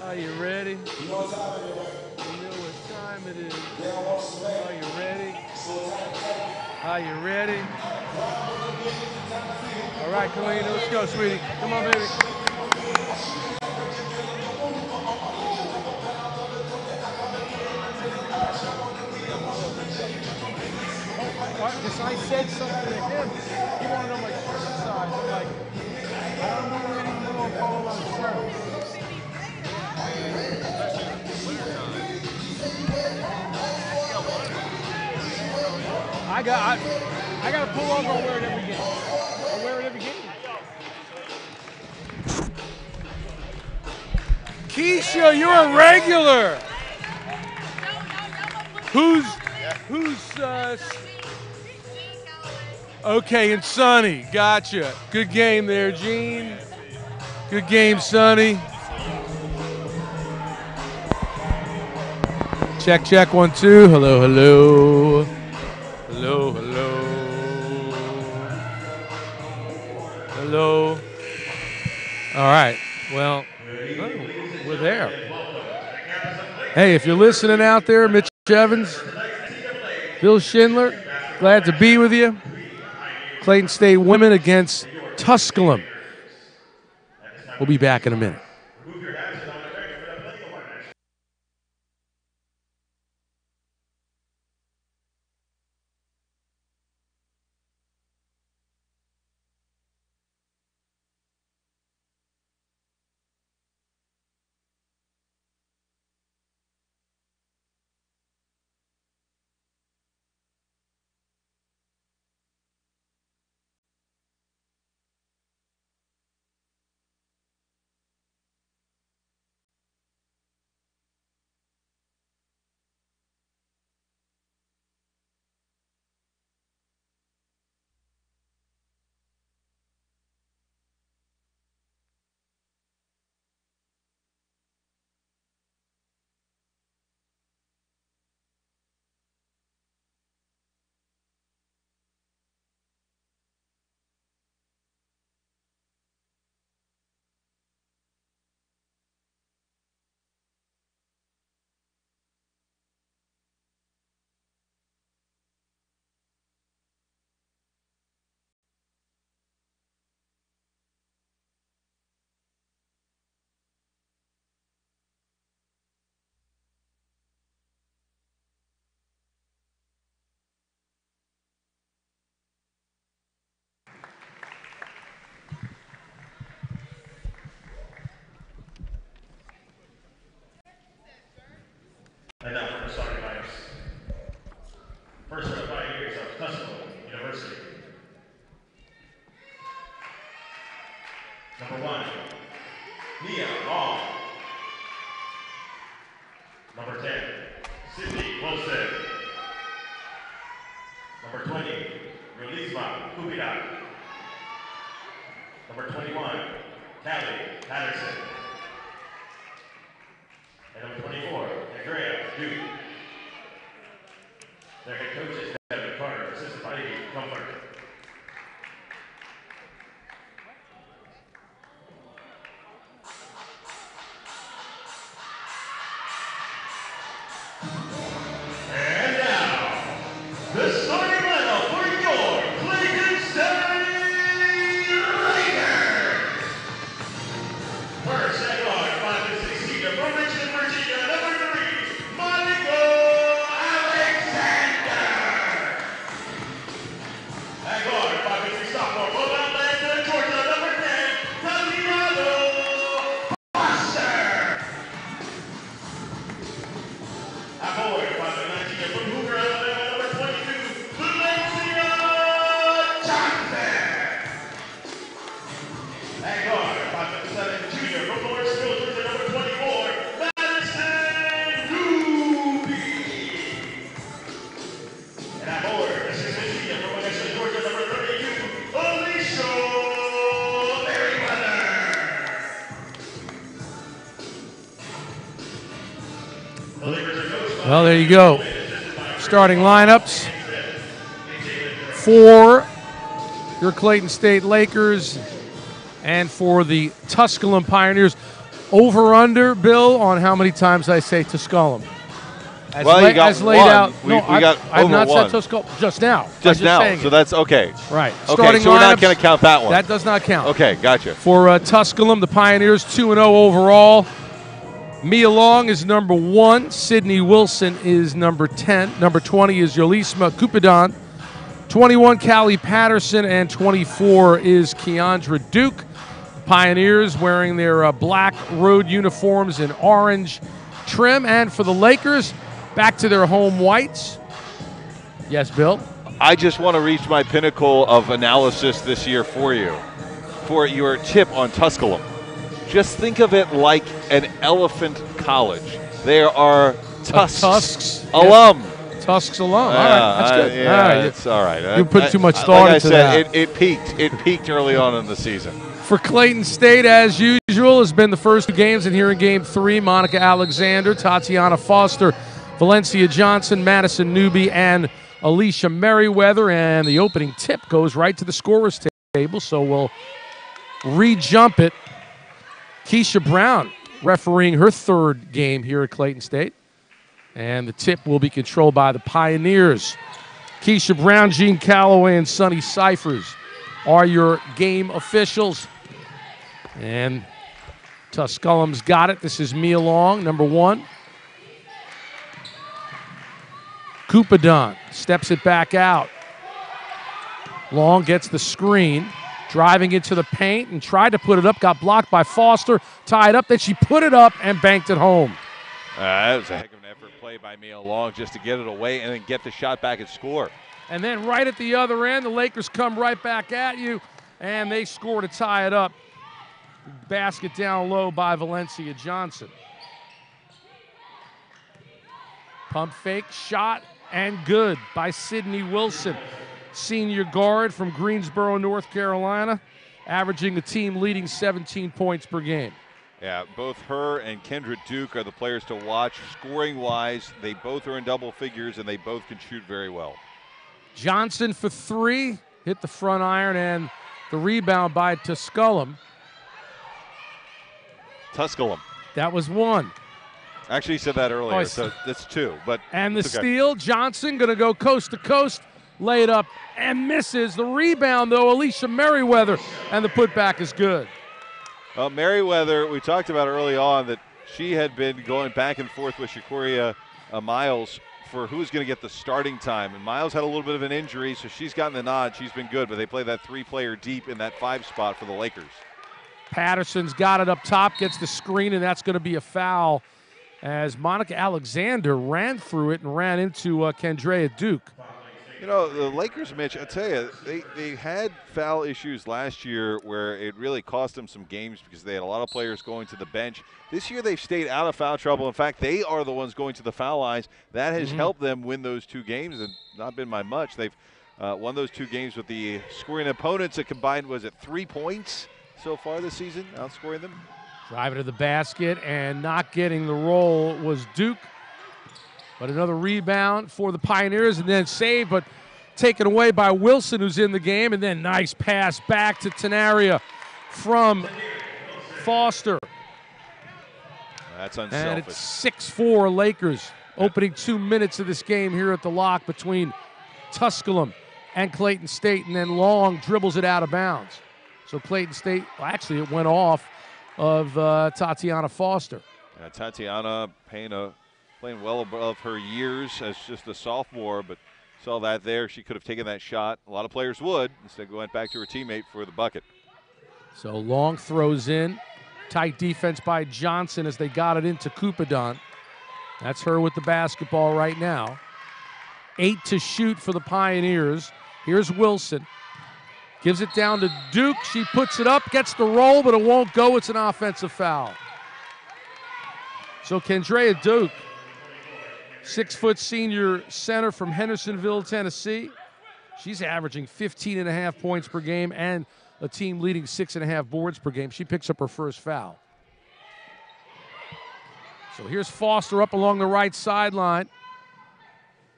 Are you ready? You know what time it is. Are you ready? Are you ready? All right, Clayton, let's go, sweetie. Come on, baby. Because I said something to him. He wanted to know my shirt size. I'm like, I don't know any more polo shirts. I got to pull over and wear it every game. I wear it every game. Keisha, you're a regular. Who's okay, and Sonny, gotcha. Good game there, Gene. Good game, Sonny. Check, check, 1, 2. Hello, hello. Hello, hello. Hello. All right, well, we're there. Hey, if you're listening out there, Mitch Evans, Bill Schindler, glad to be with you. Clayton State women against Tusculum. We'll be back in a minute. And now for the starting lineups. First for the Pioneers of Tusculum University. Number 1, Mia Long. Number 10, Sydney Wilson. Number 20, Relisma Kubida. Number 21, Callie Patterson. And number 24, Andrea Duke. Their head coach is Devin Carter, assisted by Amy Comfort. And now, the starting lineup for your Clayton State Lakers. First at guard, 5'6" senior from Richmond, Virginia, number 3, Michael Alexander. At guard, 5'6" sophomore from Atlanta, Georgia, number 10, Tatiana Foster. At forward, 5'9" from Hoover, Alabama, number 22, Valencia Johnson. At guard, 5'7" junior from Lawrenceville, Georgia, number 24, Madison Ruby. And at forward, assistant senior from Augusta, Georgia, number 32, Alicia Merriweather. The Lakers are coached by Well, there you go. Starting lineups for your Clayton State Lakers and for the Tusculum Pioneers. Over under, Bill, on how many times I say Tusculum. As well, you got as laid one. out. We No, got I've over not one. said Tusculum just now. Just now, saying so it. that's okay. Right. Okay, Starting so we're not lineups, going to count that one. That does not count. Okay, gotcha. For Tusculum, the Pioneers 2-0 overall. Mia Long is number 1. Sydney Wilson is number 10. Number 20 is Yolisma Kupidan. 21, Callie Patterson, and 24 is Keandra Duke. Pioneers wearing their black road uniforms in orange trim. And for the Lakers, back to their home whites. Yes, Bill? I just want to reach my pinnacle of analysis this year for you, for your tip on Tusculum. Just think of it like an elephant college. There are Tusks alum. Yes. Tusks alum. All right, that's good. Yeah, all right. it's all right. You put too much thought like into I said, that. It peaked. It peaked early on in the season. For Clayton State, as usual, has been the first 2 games, and here in Game 3, Monica Alexander, Tatiana Foster, Valencia Johnson, Madison Newby, and Alicia Merriweather. And the opening tip goes right to the scorer's table, so we'll re-jump it. Keisha Brown refereeing her 3rd game here at Clayton State. And the tip will be controlled by the Pioneers. Keisha Brown, Gene Calloway, and Sonny Cyphers are your game officials. And Tusculum's got it. This is Mia Long, number 1. Kupidan steps it back out. Long gets the screen, driving into the paint and tried to put it up, got blocked by Foster, tied up, then she put it up and banked it home. That was a heck of an effort play by Mia Long just to get it away and then get the shot back and score. And then right at the other end, the Lakers come right back at you, and they score to tie it up. Basket down low by Valencia Johnson. Pump fake, shot, and good by Sydney Wilson. Senior guard from Greensboro, North Carolina, averaging the team-leading 17 points per game. Yeah, both her and Kendra Duke are the players to watch. Scoring-wise, they both are in double figures, and they both can shoot very well. Johnson for 3, hit the front iron, and the rebound by Tusculum. Tusculum. That was 1. Actually, you said that earlier, so that's 2. But and the okay. steal, Johnson going to go coast to coast, lay it up, and misses. The rebound, though, Alicia Merriweather, and the putback is good. Merriweather, we talked about early on that she had been going back and forth with Shakuria Miles for who's going to get the starting time. And Miles had a little bit of an injury, so she's gotten the nod. She's been good, but they play that 3-player deep in that 5 spot for the Lakers. Patterson's got it up top, gets the screen, and that's going to be a foul as Monica Alexander ran through it and ran into Kendra Duke. You know, the Lakers, Mitch, I tell you, they had foul issues last year where it really cost them some games because they had a lot of players going to the bench. This year they've stayed out of foul trouble. In fact, they are the ones going to the foul lines. That has helped them win those 2 games and not been by much. They've won those 2 games with the scoring opponents that combined, was it 3 points so far this season, outscoring them? Driving to the basket and not getting the roll was Duke. But another rebound for the Pioneers and then saved, but taken away by Wilson, who's in the game. And then nice pass back to Tenaria from Foster. That's unselfish. And it's 6-4 Lakers. Opening 2 minutes of this game here at the lock between Tusculum and Clayton State. And then Long dribbles it out of bounds. So Clayton State, well, actually it went off of Tatiana Foster. Tatiana playing well above her years as just a sophomore, but saw that there. She could have taken that shot. A lot of players would. Instead, went back to her teammate for the bucket. So Long throws in. Tight defense by Johnson as they got it into Kupidan. That's her with the basketball right now. 8 to shoot for the Pioneers. Here's Wilson. Gives it down to Duke. She puts it up, gets the roll, but it won't go. It's an offensive foul. So Kendra Duke, 6-foot senior center from Hendersonville, Tennessee. She's averaging 15.5 points per game and a team leading 6.5 boards per game. She picks up her first foul. So here's Foster up along the right sideline.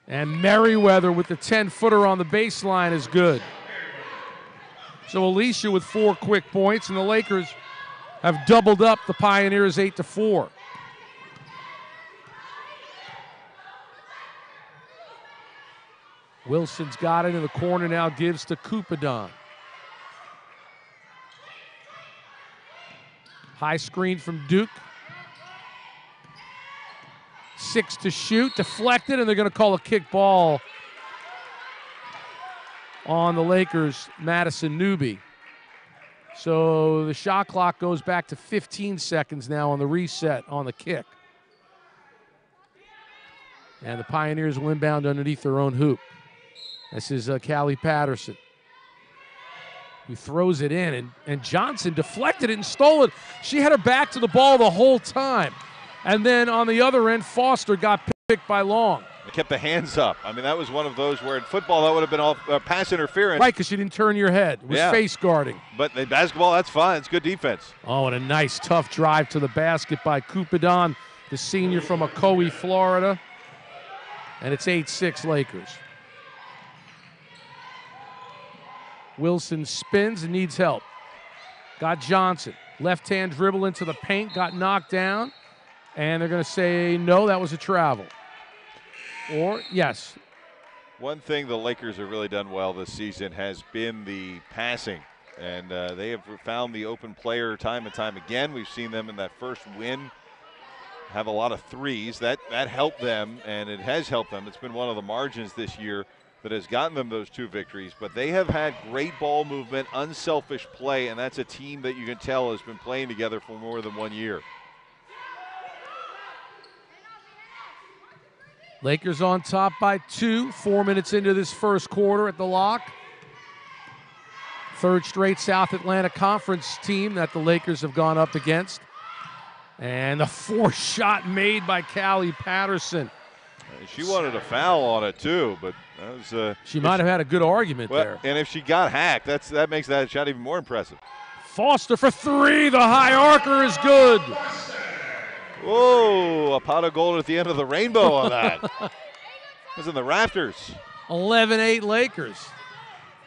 And Merriweather with the 10-footer on the baseline is good. So Alicia with 4 quick points, and the Lakers have doubled up the Pioneers 8-4. Wilson's got it in the corner now, gives to Kupadon. High screen from Duke. 6 to shoot, deflected, and they're going to call a kick ball on the Lakers, Madison Newby. So the shot clock goes back to 15 seconds now on the reset on the kick. And the Pioneers will inbound underneath their own hoop. This is Callie Patterson, who throws it in, and Johnson deflected it and stole it. She had her back to the ball the whole time. And then on the other end, Foster got picked by Long. They kept the hands up. I mean, that was one of those where in football that would have been all pass interference. Right, because you didn't turn your head. It was face guarding. But in basketball, that's fine. It's good defense. Oh, and a nice, tough drive to the basket by Kupadon, the senior from Ocoee, Florida. And it's 8-6 Lakers. Wilson spins and needs help. Got Johnson. Left-hand dribble into the paint, got knocked down. And they're going to say, no, that was a travel. Or, yes. One thing the Lakers have really done well this season has been the passing. And they have found the open player time and time again. We've seen them in that first win have a lot of threes. That helped them, and it has helped them. It's been one of the margins this year that has gotten them those 2 victories. But they have had great ball movement, unselfish play, and that's a team that you can tell has been playing together for more than 1 year. Lakers on top by 2, 4 minutes into this first quarter at the lock. Third straight South Atlantic Conference team that the Lakers have gone up against. And the forced shot made by Callie Patterson. She wanted a foul on it too, but that was she might have had a good argument there. And if she got hacked, that makes that shot even more impressive. Foster for 3, the high arcer is good. Whoa, a pot of gold at the end of the rainbow on that. It was in the rafters. 11-8 Lakers.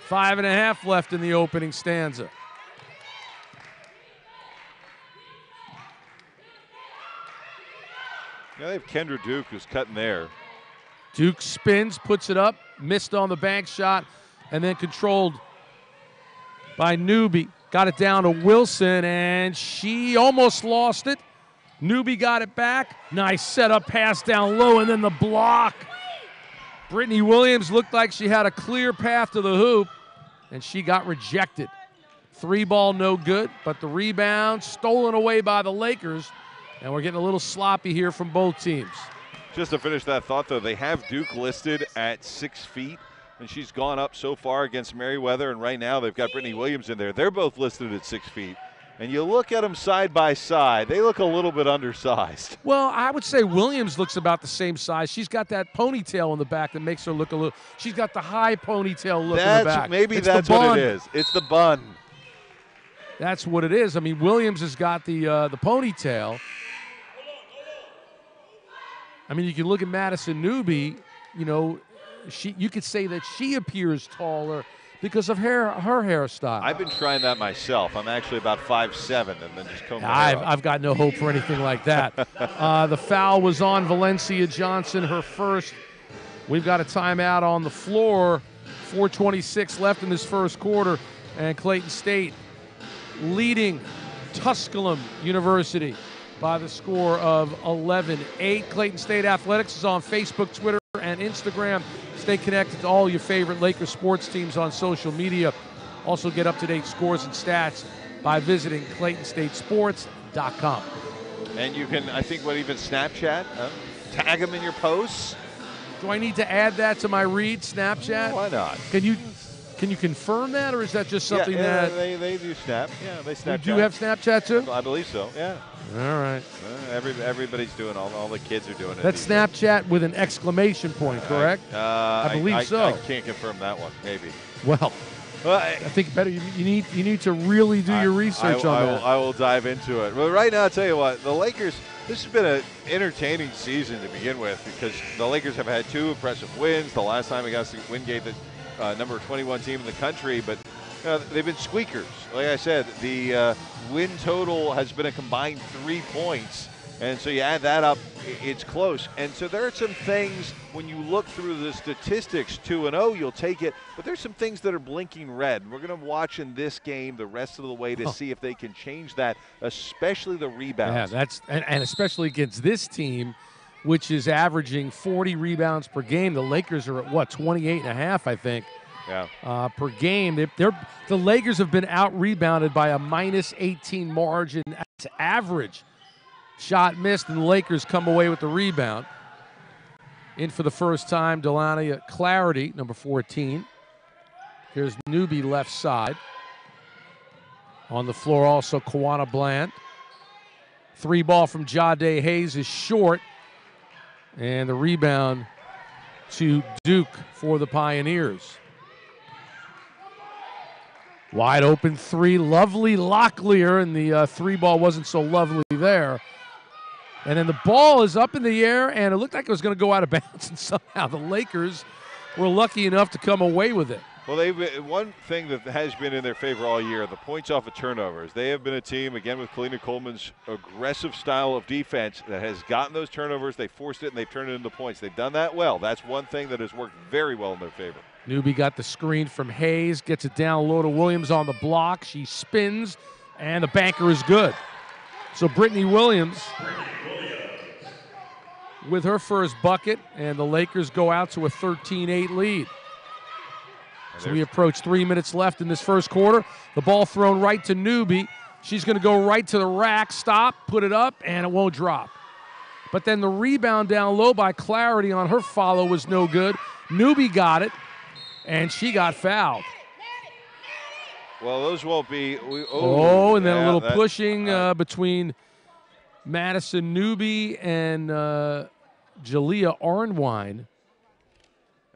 5.5 left in the opening stanza. Yeah, they have Kendra Duke who's cutting there. Duke spins, puts it up, missed on the bank shot, and then controlled by Newby. Got it down to Wilson, and she almost lost it. Newby got it back. Nice setup pass down low, and then the block. Brittany Williams looked like she had a clear path to the hoop, and she got rejected. 3 ball, no good, but the rebound stolen away by the Lakers, and we're getting a little sloppy here from both teams. Just to finish that thought, though, they have Duke listed at 6 feet, and she's gone up so far against Merriweather, and right now they've got Brittany Williams in there. They're both listed at 6 feet. And you look at them side by side, they look a little bit undersized. Well, I would say Williams looks about the same size. She's got that ponytail in the back that makes her look a little – she's got the high ponytail look in the back. Maybe that's what it is. It's the bun. That's what it is. I mean, Williams has got the ponytail. I mean, you can look at Madison Newby, you know, you could say that she appears taller because of her hairstyle. I've been trying that myself. I'm actually about 5'7", and then just comb my hair I've got no hope for anything like that. The foul was on Valencia Johnson, her first. We've got a timeout on the floor. 4:26 left in this first quarter, and Clayton State leading Tusculum University by the score of 11-8. Clayton State Athletics is on Facebook, Twitter, and Instagram. Stay connected to all your favorite Lakers sports teams on social media. Also get up-to-date scores and stats by visiting ClaytonStateSports.com. And you can, I think, even Snapchat, tag them in your posts. Do I need to add that to my read, Snapchat? Why not? Can you confirm that, or is that just something that they do Snap? Yeah, they Snapchat. Do you have Snapchat too? I believe so. Yeah. All right. Everybody's doing all the kids are doing it. That's Snapchat with an exclamation point, correct? I believe so. I can't confirm that one. Maybe. Well, I think better. You need to really do your research on that. I will dive into it. Well, right now, I'll tell you what, the Lakers. This has been an entertaining season to begin with because the Lakers have had 2 impressive wins. The last time against Wingate, the number 21 team in the country, but They've been squeakers. Like I said, the win total has been a combined 3 points. And so you add that up, it's close. And so there are some things, when you look through the statistics, 2-0, you'll take it. But there's some things that are blinking red. We're going to watch in this game the rest of the way to see if they can change that, especially the rebounds. Yeah, and especially against this team, which is averaging 40 rebounds per game. The Lakers are at, what, 28 and a half, I think. Yeah. Per game. The Lakers have been out-rebounded by a -18 margin. That's average. Shot missed, and the Lakers come away with the rebound. In for the first time, Delaney Clarity, number 14. Here's Newby left side. On the floor also Kawana Bland. 3 ball from Jade Hayes is short. And the rebound to Duke for the Pioneers. Wide open 3, lovely Locklear, and the 3 ball wasn't so lovely there. And then the ball is up in the air, and it looked like it was going to go out of bounds, and somehow the Lakers were lucky enough to come away with it. Well, one thing that has been in their favor all year, the points off of turnovers. They have been a team, again, with Kalina Coleman's aggressive style of defense that has gotten those turnovers. They forced it, and they've turned it into points. They've done that well. That's one thing that has worked very well in their favor. Newby got the screen from Hayes, gets it down low to Williams on the block. She spins, and the banker is good. So Brittany Williams with her first bucket, and the Lakers go out to a 13-8 lead. So we approach 3 minutes left in this first quarter. The ball thrown right to Newby. She's going to go right to the rack, stop, put it up, and it won't drop. But then the rebound down low by Clarity on her follow was no good. Newby got it, and she got fouled. Well, those won't be. And then a little pushing between Madison Newby and Jalea Arnwine.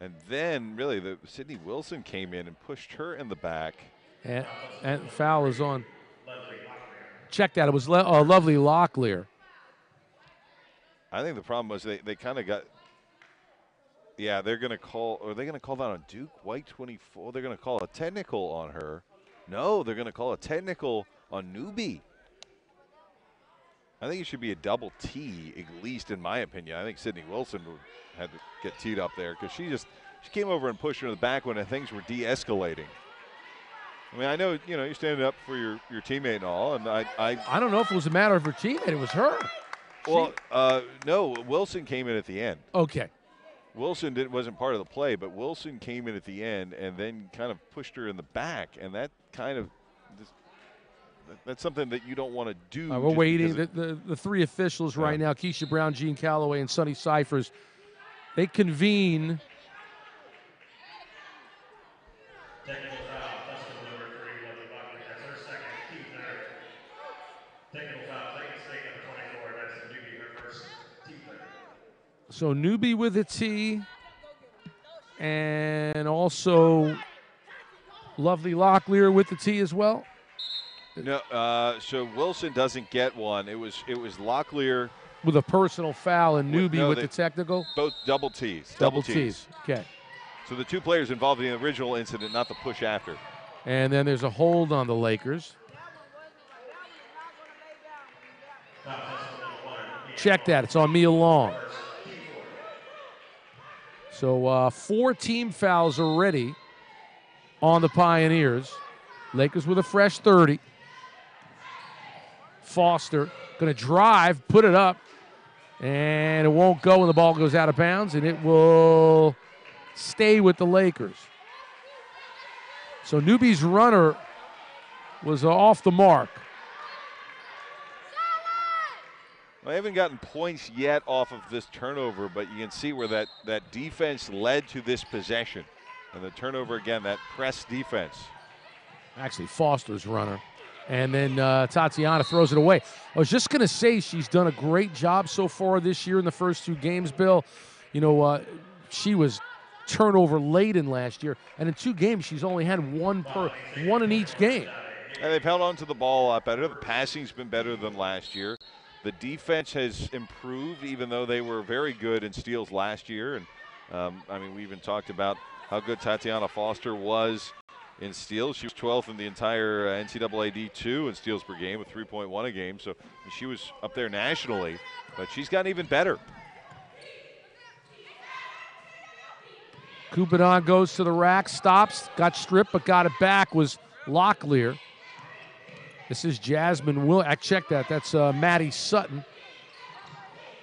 And then, really, Sydney Wilson came in and pushed her in the back. And foul is on. Check that. It was Lovely Locklear. I think the problem was they kind of got. Yeah, they're going to call. Are they going to call that on Duke? White 24. They're going to call a technical on her. No, they're going to call a technical on Newby. I think it should be a double T, at least in my opinion. I think Sydney Wilson had to get teed up there because she came over and pushed her in the back when things were de-escalating. I mean, I know, you're standing up for your teammate and all, and I don't know if it was a matter of her teammate. It was her. Well, no, Wilson came in at the end. Okay. Wilson wasn't part of the play, but Wilson came in at the end and then kind of pushed her in the back, and that kind of that's something that you don't want to do. We're waiting. The 3 officials right now, Keisha Brown, Gene Calloway, and Sonny Cyphers, they convene. Technical foul, Tusculum number 3, Lovely Locklear. That's her second, team third. Technical foul, Clayton State number 24, Madison Newby, her first, team third. So Newby with a T, and also Lovely Locklear with the T as well. No, so Wilson doesn't get one. It was Locklear with a personal foul and Newby with the technical. Both double T's. Double T's. Okay. So the 2 players involved in the original incident, not the push after. And then there's a hold on the Lakers. Check that. It's on Mia Long. So 4 team fouls already on the Pioneers. Lakers with a fresh 30. Foster going to drive, put it up, and it won't go when the ball goes out of bounds, and it will stay with the Lakers. So Newby's runner was off the mark. They haven't gotten points yet off of this turnover, but you can see where that defense led to this possession. And the turnover, again, that press defense. Actually, Foster's runner. And then Tatiana throws it away. I was just going to say she's done a great job so far this year in the first 2 games, Bill. She was turnover laden last year, and in 2 games she's only had one in each game. And they've held on to the ball a lot better. The passing's been better than last year. The defense has improved, even though they were very good in steals last year. And we even talked about how good Tatiana Foster was in steals. She was 12th in the entire NCAA D2 in steals per game with 3.1 a game. So she was up there nationally, but she's gotten even better. Coupadon goes to the rack, stops, got stripped, but got it back, was Locklear. This is Jasmine Will. I checked that. That's Maddie Sutton.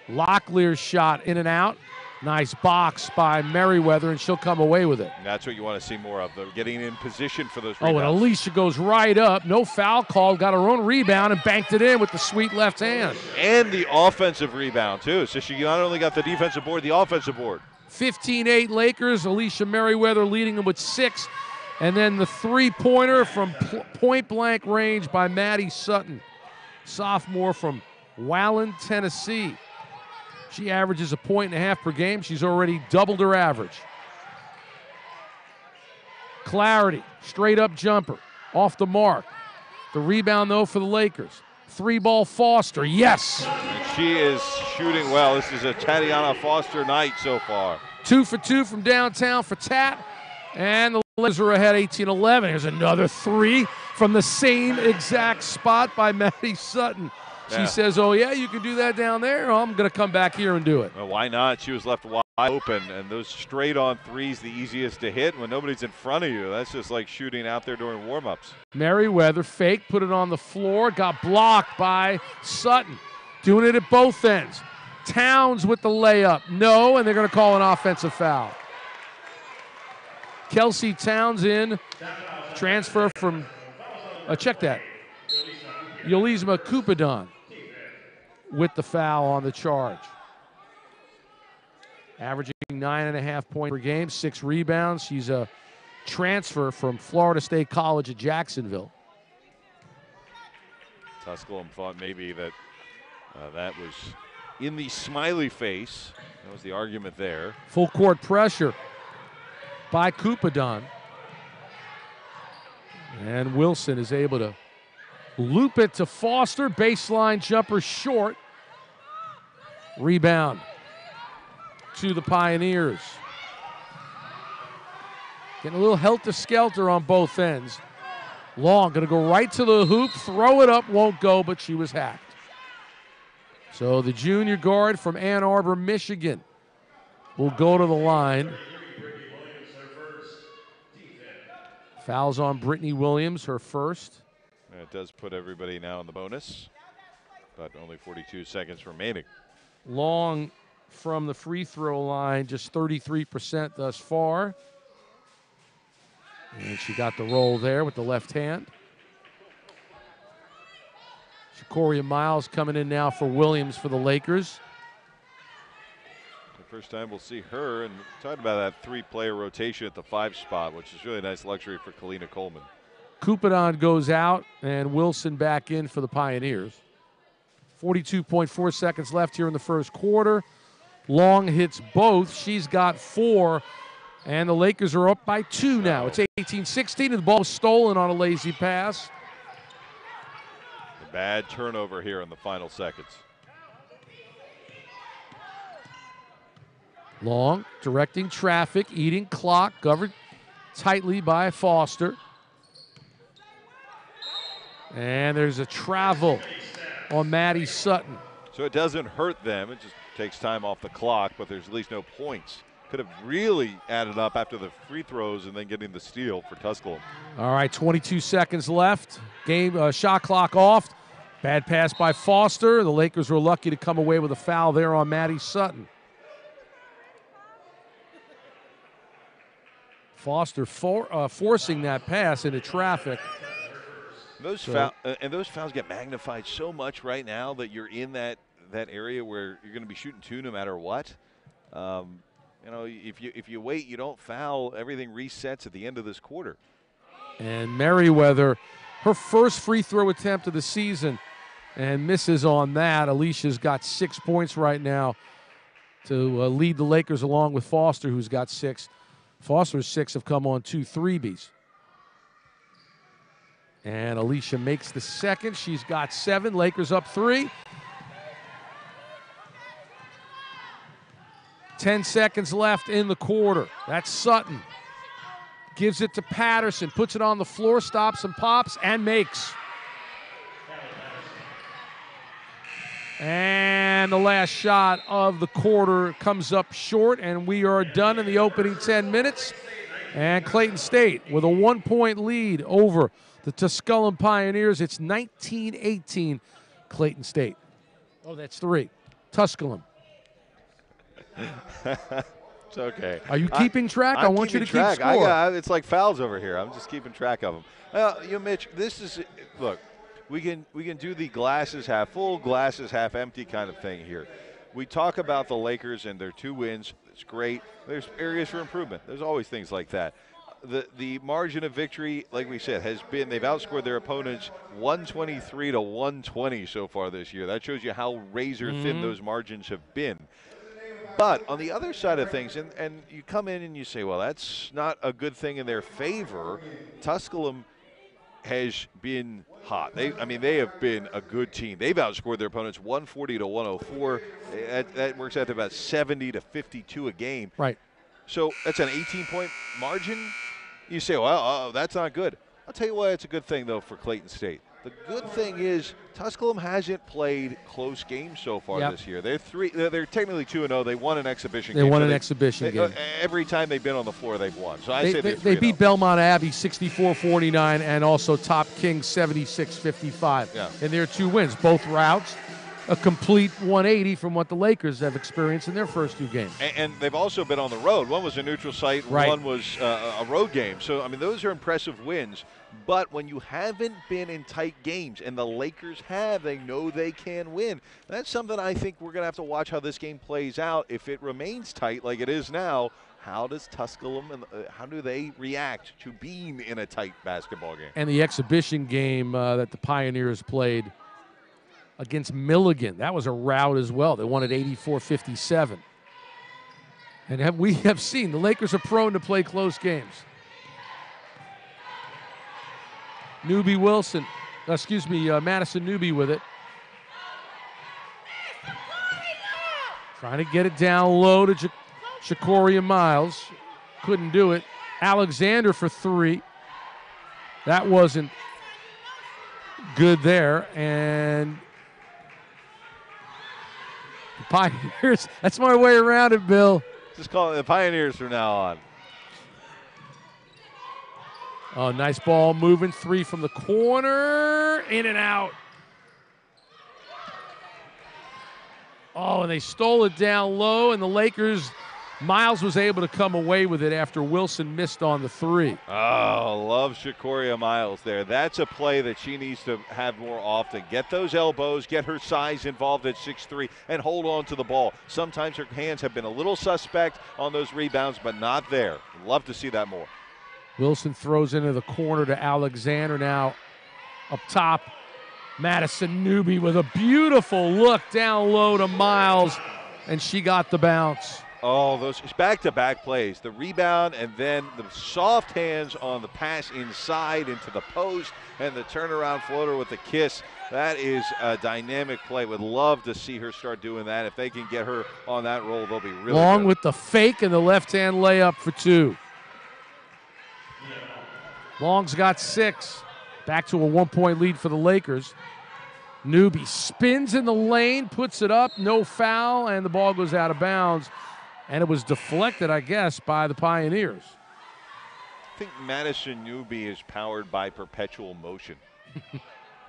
Locklear's shot in and out. Nice box by Merriweather, and she'll come away with it. And that's what you want to see more of, though, getting in position for those rebounds. Oh, and Alicia goes right up. No foul called. Got her own rebound and banked it in with the sweet left hand. And the offensive rebound, too. So she not only got the defensive board, the offensive board. 15-8 Lakers. Alicia Merriweather leading them with 6. And then the three-pointer from point-blank range by Maddie Sutton, sophomore from Wallen, Tennessee. She averages 1.5 points per game. She's already doubled her average. Clarity, straight-up jumper, off the mark. The rebound, though, for the Lakers. Three-ball Foster, yes! And she is shooting well. This is a Tatiana Foster night so far. 2 for 2 from downtown for Tat. And the Lakers are ahead 18-11. Here's another three from the same exact spot by Maddie Sutton. She says, oh, yeah, you can do that down there. Oh, I'm going to come back here and do it. Well, why not? She was left wide open, and those straight-on threes the easiest to hit when nobody's in front of you. That's just like shooting out there during warm-ups. Merriweather fake, put it on the floor, got blocked by Sutton. Doing it at both ends. Towns with the layup. No, and they're going to call an offensive foul. Kelsey Towns in, transfer from, check that, Yolisma Coupadon with the foul on the charge. Averaging 9.5 points per game, 6 rebounds. She's a transfer from Florida State College at Jacksonville. Tusculum thought maybe that that was in the smiley face. That was the argument there. Full court pressure by Coupadon. And Wilson is able to loop it to Foster. Baseline jumper short. Rebound to the Pioneers. Getting a little helter-skelter on both ends. Long, going to go right to the hoop, throw it up, won't go, but she was hacked. So the junior guard from Ann Arbor, Michigan will go to the line. Fouls on Brittany Williams, her first. And it does put everybody now in the bonus, but only 42 seconds remaining. Long from the free throw line, just 33% thus far. And she got the roll there with the left hand. Shakoria Miles coming in now for Williams for the Lakers. The first time we'll see her, and talking about that three-player rotation at the 5 spot, which is really a nice luxury for Kalina Coleman. Coupadon goes out, and Wilson back in for the Pioneers. 42.4 seconds left here in the first quarter. Long hits both. She's got 4, and the Lakers are up by 2 now. It's 18-16, and the ball was stolen on a lazy pass. A bad turnover here in the final seconds. Long directing traffic, eating clock, governed tightly by Foster. And there's a travel on Maddie Sutton. So it doesn't hurt them. It just takes time off the clock, but there's at least no points. Could have really added up after the free throws and then getting the steal for Tusculum. All right, 22 seconds left. Game shot clock off. Bad pass by Foster. The Lakers were lucky to come away with a foul there on Maddie Sutton. Foster forcing that pass into traffic. Those fouls get magnified so much right now that you're in that area where you're going to be shooting 2 no matter what. You know, if you wait, you don't foul, everything resets at the end of this quarter. And Merriweather, her first free throw attempt of the season, and misses on that. Alicia's got 6 points right now to lead the Lakers along with Foster, who's got 6. Foster's 6 have come on 2 threebies. And Alicia makes the second. She's got 7. Lakers up 3. 10 seconds left in the quarter. That's Sutton. Gives it to Patterson, puts it on the floor, stops and pops, and makes. And the last shot of the quarter comes up short, and we are done in the opening 10 minutes. And Clayton State with a 1-point lead over the Tusculum Pioneers. It's 19-18 Clayton State. Oh, that's 3. Tusculum. It's okay. Are you keeping track? I want you to keep score. It's like fouls over here. I'm just keeping track of them. Mitch, this is – look, we can do the glasses half full, glasses half empty kind of thing here. We talk about the Lakers and their 2 wins. It's great. There's areas for improvement. There's always things like that. The margin of victory, like we said, has been they've outscored their opponents 123 to 120 so far this year. That shows you how razor thin those margins have been. But on the other side of things, and you come in and you say, well, that's not a good thing in their favor. Tusculum has been hot. They have been a good team. They've outscored their opponents 140 to 104. That works out to about 70 to 52 a game. Right. So that's an 18-point margin. You say, well, that's not good. I'll tell you why it's a good thing, though, for Clayton State. The good thing is Tusculum hasn't played close games so far this year. They're technically 2-0. They won an exhibition game. They won an exhibition game. Every time they've been on the floor, they've won. So they beat Belmont Abbey 64-49 and also Top King 76-55 in their 2 wins. Both routes, a complete 180 from what the Lakers have experienced in their first 2 games. And they've also been on the road. One was a neutral site, one was a road game. So, those are impressive wins. But when you haven't been in tight games, and the Lakers have, they know they can win. That's something I think we're going to have to watch how this game plays out. If it remains tight like it is now, how does Tusculum and how do they react to being in a tight basketball game? And the exhibition game that the Pioneers played against Milligan, that was a rout as well. They won at 84-57. And we have seen the Lakers are prone to play close games. Madison Newby with it. Trying to get it down low to Shakoria Miles. Couldn't do it. Alexander for 3. That wasn't good there. And the Pioneers, that's my way around it, Bill. Just call it the Pioneers from now on. Oh, nice ball moving. 3 from the corner. In and out. Oh, and they stole it down low, and the Lakers, Miles was able to come away with it after Wilson missed on the 3. Oh, love Shakoria Miles there. That's a play that she needs to have more often. Get those elbows, get her size involved at 6'3", and hold on to the ball. Sometimes her hands have been a little suspect on those rebounds, but not there. Love to see that more. Wilson throws into the corner to Alexander. Now up top, Madison Newby with a beautiful look down low to Miles, and she got the bounce. Oh, those back-to-back plays. The rebound and then the soft hands on the pass inside into the post and the turnaround floater with the kiss. That is a dynamic play. Would love to see her start doing that. If they can get her on that roll, they'll be really Long good. with the fake and the left-hand layup for 2. Long's got 6. Back to a 1-point lead for the Lakers. Newby spins in the lane, puts it up, no foul, and the ball goes out of bounds. And it was deflected, I guess, by the Pioneers. I think Madison Newby is powered by perpetual motion.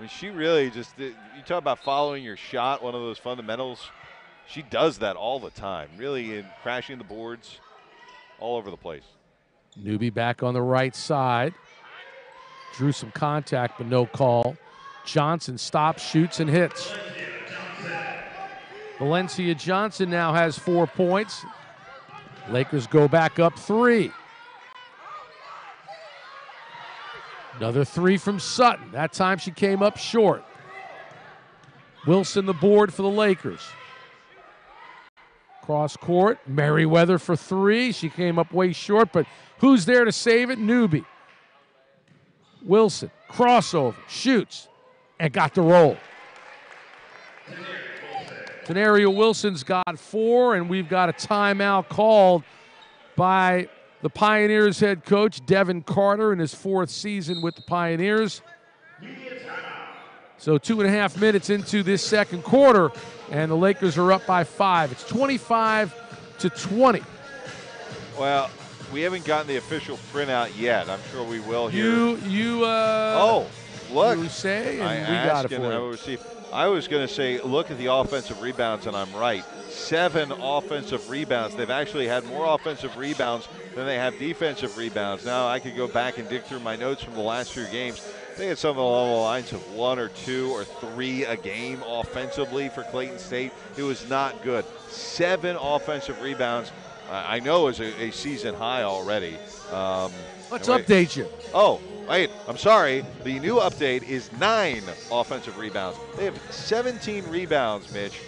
She really just, you talk about following your shot, one of those fundamentals. She does that all the time, really, in crashing the boards all over the place. Newby back on the right side. Drew some contact, but no call. Johnson stops, shoots, and hits. Valencia Johnson now has 4 points. Lakers go back up 3. Another 3 from Sutton. That time she came up short. Wilson the board for the Lakers. Cross court, Merriweather for 3. She came up way short, but who's there to save it? Newby. Wilson, crossover, shoots, and got the roll. Tenaria Wilson's got 4, and we've got a timeout called by the Pioneers head coach, Devin Carter, in his 4th season with the Pioneers. So 2.5 minutes into this second quarter, and the Lakers are up by 5. It's 25-20. Well, we haven't gotten the official printout yet. I'm sure we will here. Oh, look. You say, and we got it for you. I was going to say, look at the offensive rebounds, and I'm right. 7 offensive rebounds. They've actually had more offensive rebounds than they have defensive rebounds. Now I could go back and dig through my notes from the last few games. They had something along the lines of 1 or 2 or 3 a game offensively for Clayton State. It was not good. 7 offensive rebounds, I know, is a season high already. Let's update you. Oh, wait, I'm sorry. The new update is 9 offensive rebounds. They have 17 rebounds, Mitch,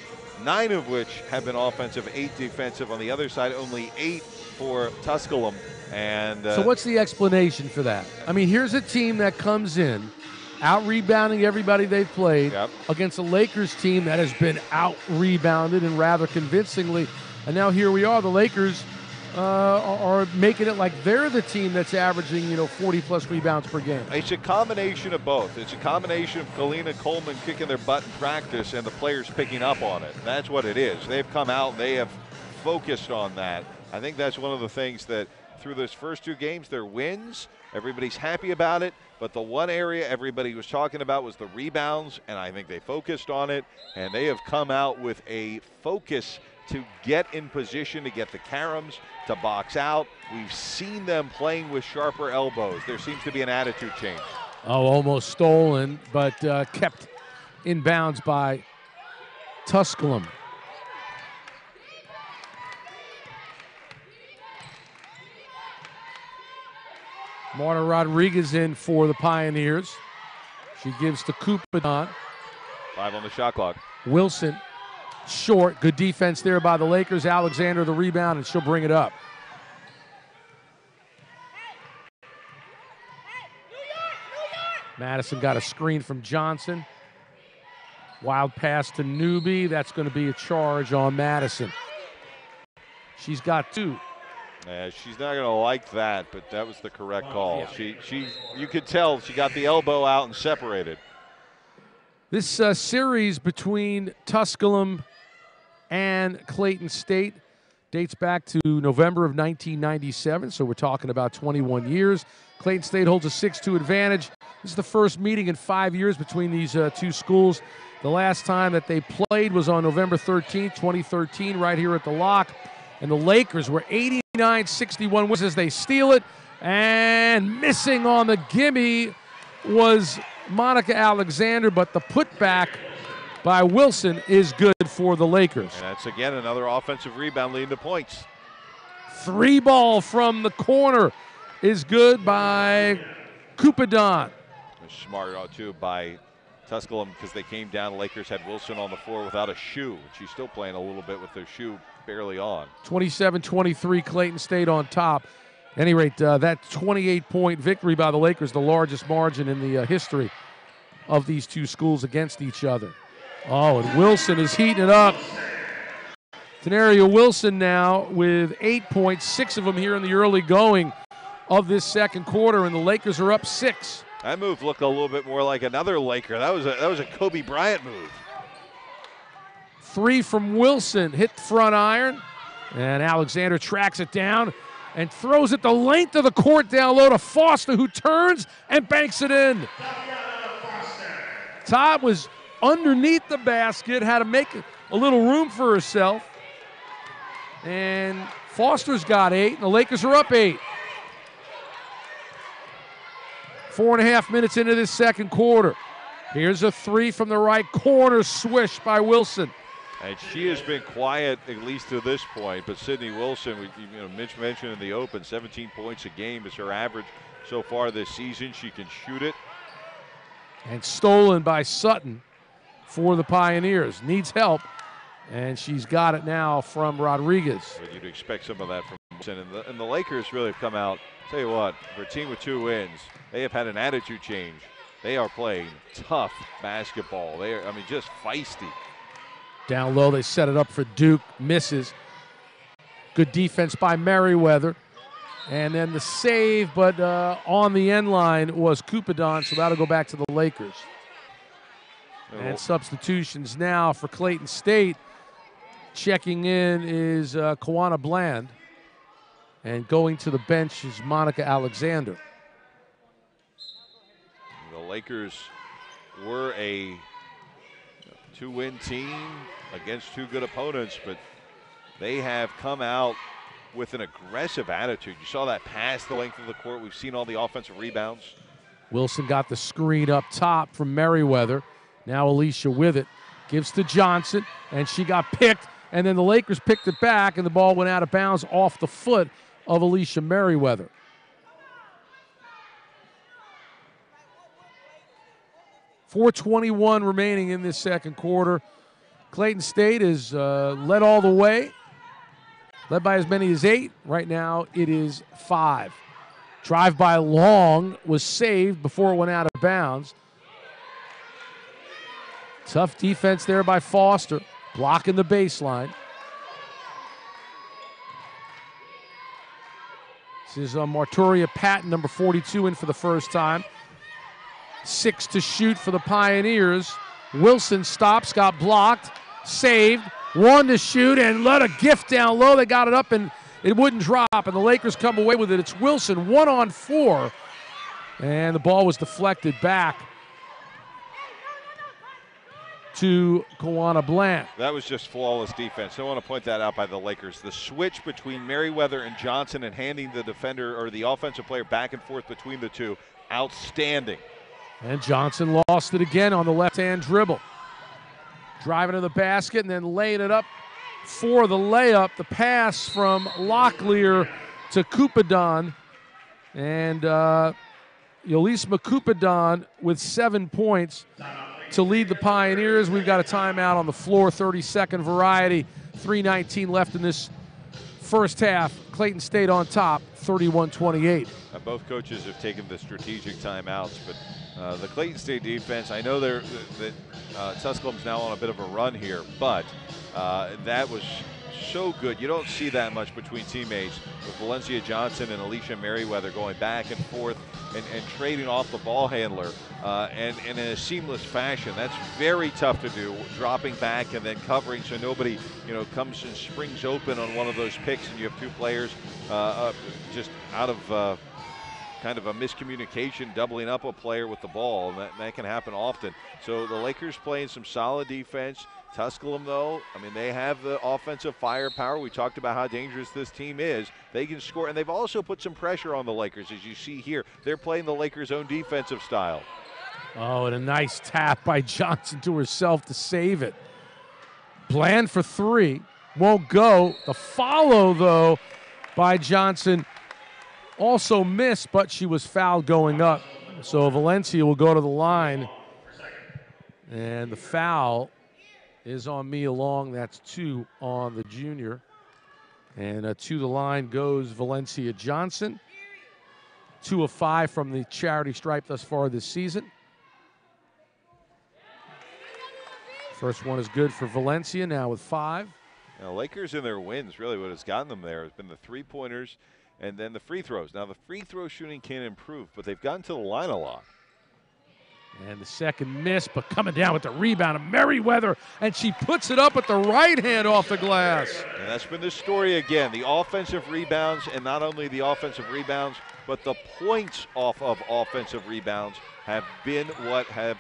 9 of which have been offensive, 8 defensive. On the other side, only 8 for Tusculum. And so what's the explanation for that? I mean, here's a team that comes in, out-rebounding everybody they've played, against a Lakers team that has been out-rebounded and rather convincingly. And now here we are, the Lakers are making it like they're the team that's averaging, 40-plus rebounds per game. It's a combination of both. It's a combination of Kalina Coleman kicking their butt in practice and the players picking up on it. That's what it is. They've come out and they have focused on that. I think that's one of the things that through those first 2 games, their wins, everybody's happy about it, but the one area everybody was talking about was the rebounds, and I think they focused on it, and they have come out with a focus to get in position, to get the caroms, to box out. We've seen them playing with sharper elbows. There seems to be an attitude change. Oh, almost stolen, but kept in bounds by Tusculum. Marta Rodriguez in for the Pioneers. She gives to Cupadon. 5 on the shot clock. Wilson, short. Good defense there by the Lakers. Alexander the rebound, and she'll bring it up. Madison got a screen from Johnson. Wild pass to Newby. That's going to be a charge on Madison. She's got 2. She's not going to like that, but that was the correct call. You could tell she got the elbow out and separated. This series between Tusculum and Clayton State dates back to November of 1997, so we're talking about 21 years. Clayton State holds a 6-2 advantage. This is the first meeting in 5 years between these 2 schools. The last time that they played was on November 13th, 2013, right here at the Lock. And the Lakers were 89-61 wins as they steal it. And missing on the gimme was Monica Alexander, but the putback by Wilson is good for the Lakers. And that's, again, another offensive rebound leading to points. 3 ball from the corner is good by Cupadon. Smart, too, by Tusculum because they came down. Lakers had Wilson on the floor without a shoe. She's still playing a little bit with their shoe barely on. 27-23, Clayton State on top. At any rate, that 28-point victory by the Lakers, the largest margin in the history of these 2 schools against each other. Oh, and Wilson is heating it up. Tenaria Wilson now with 8 points, 6 of them here in the early going of this second quarter, and the Lakers are up 6. That move looked a little bit more like another Laker. That was a Kobe Bryant move. 3 from Wilson, hit the front iron, and Alexander tracks it down and throws it the length of the court down low to Foster, who turns and banks it in. Todd was underneath the basket, had to make a little room for herself, and Foster's got 8, and the Lakers are up 8. 4.5 minutes into this second quarter. Here's a 3 from the right corner, swish by Wilson. And she has been quiet at least to this point, but Sydney Wilson, Mitch mentioned in the open, 17 points a game is her average so far this season. She can shoot it. And stolen by Sutton for the Pioneers. Needs help, and she's got it now from Rodriguez. But you'd expect some of that from Wilson. And the Lakers really have come out. Tell you what, for a team with 2 wins, they have had an attitude change. They are playing tough basketball. They are, just feisty. Down low, they set it up for Duke. Misses. Good defense by Merriweather. And then the save, but on the end line was Kupadon, so that'll go back to the Lakers. And substitutions now for Clayton State. Checking in is Kawana Bland. And going to the bench is Monica Alexander. The Lakers were a two-win team against two good opponents, but they have come out with an aggressive attitude. You saw that pass the length of the court. We've seen all the offensive rebounds. Wilson got the screen up top from Merriweather. Now Alicia with it. Gives to Johnson, and she got picked, and then the Lakers picked it back, and the ball went out of bounds off the foot of Alicia Merriweather. .421 remaining in this second quarter. Clayton State is led all the way, led by as many as 8. Right now it is 5. Drive by Long was saved before it went out of bounds. Tough defense there by Foster, blocking the baseline. This is Marturia Patton, number 42, in for the first time. 6 to shoot for the Pioneers. Wilson stops, got blocked, saved. 1 to shoot, and let a gift down low. They got it up, and it wouldn't drop, and the Lakers come away with it. It's Wilson, 1-on-4, and the ball was deflected back to Kawana Bland. That was just flawless defense. I want to point that out by the Lakers. The switch between Merriweather and Johnson and handing the defender or the offensive player back and forth between the two, outstanding. And Johnson lost it again on the left-hand dribble. Driving to the basket and then laying it up for the layup. The pass from Locklear to Kupadon. And Yolisma Kupadon with 7 points to lead the Pioneers. We've got a timeout on the floor, 30-second variety. 3:19 left in this first half. Clayton State on top, 31-28. Both coaches have taken the strategic timeouts, but the Clayton State defense, I know that Tusculum's now on a bit of a run here, but that was so good. You don't see that much between teammates with Valencia Johnson and Alicia Merriweather going back and forth and trading off the ball handler and in a seamless fashion. That's very tough to do, dropping back and then covering so nobody comes and springs open on one of those picks and you have two players just out of kind of a miscommunication, doubling up a player with the ball, and that can happen often. So the Lakers playing some solid defense. Tusculum, though, I mean, they have the offensive firepower. We talked about how dangerous this team is. They can score, and they've also put some pressure on the Lakers, as you see here. They're playing the Lakers' own defensive style. Oh, and a nice tap by Johnson to herself to save it. Bland for 3, won't go. The follow, though, by Johnson also missed, but she was fouled going up. So Valencia will go to the line, and the foul is on Mia Long. That's 2 on the junior. And to the line goes Valencia Johnson. 2 of 5 from the charity stripe thus far this season. First one is good for Valencia, now with 5. Now, Lakers in their wins, really what has gotten them there has been the three-pointers and then the free throws. Now, the free throw shooting can improve, but they've gotten to the line a lot. And the second miss, but coming down with the rebound of Merriweather, and she puts it up with the right hand off the glass. And that's been the story again, the offensive rebounds, and not only the offensive rebounds, but the points off of offensive rebounds have been what have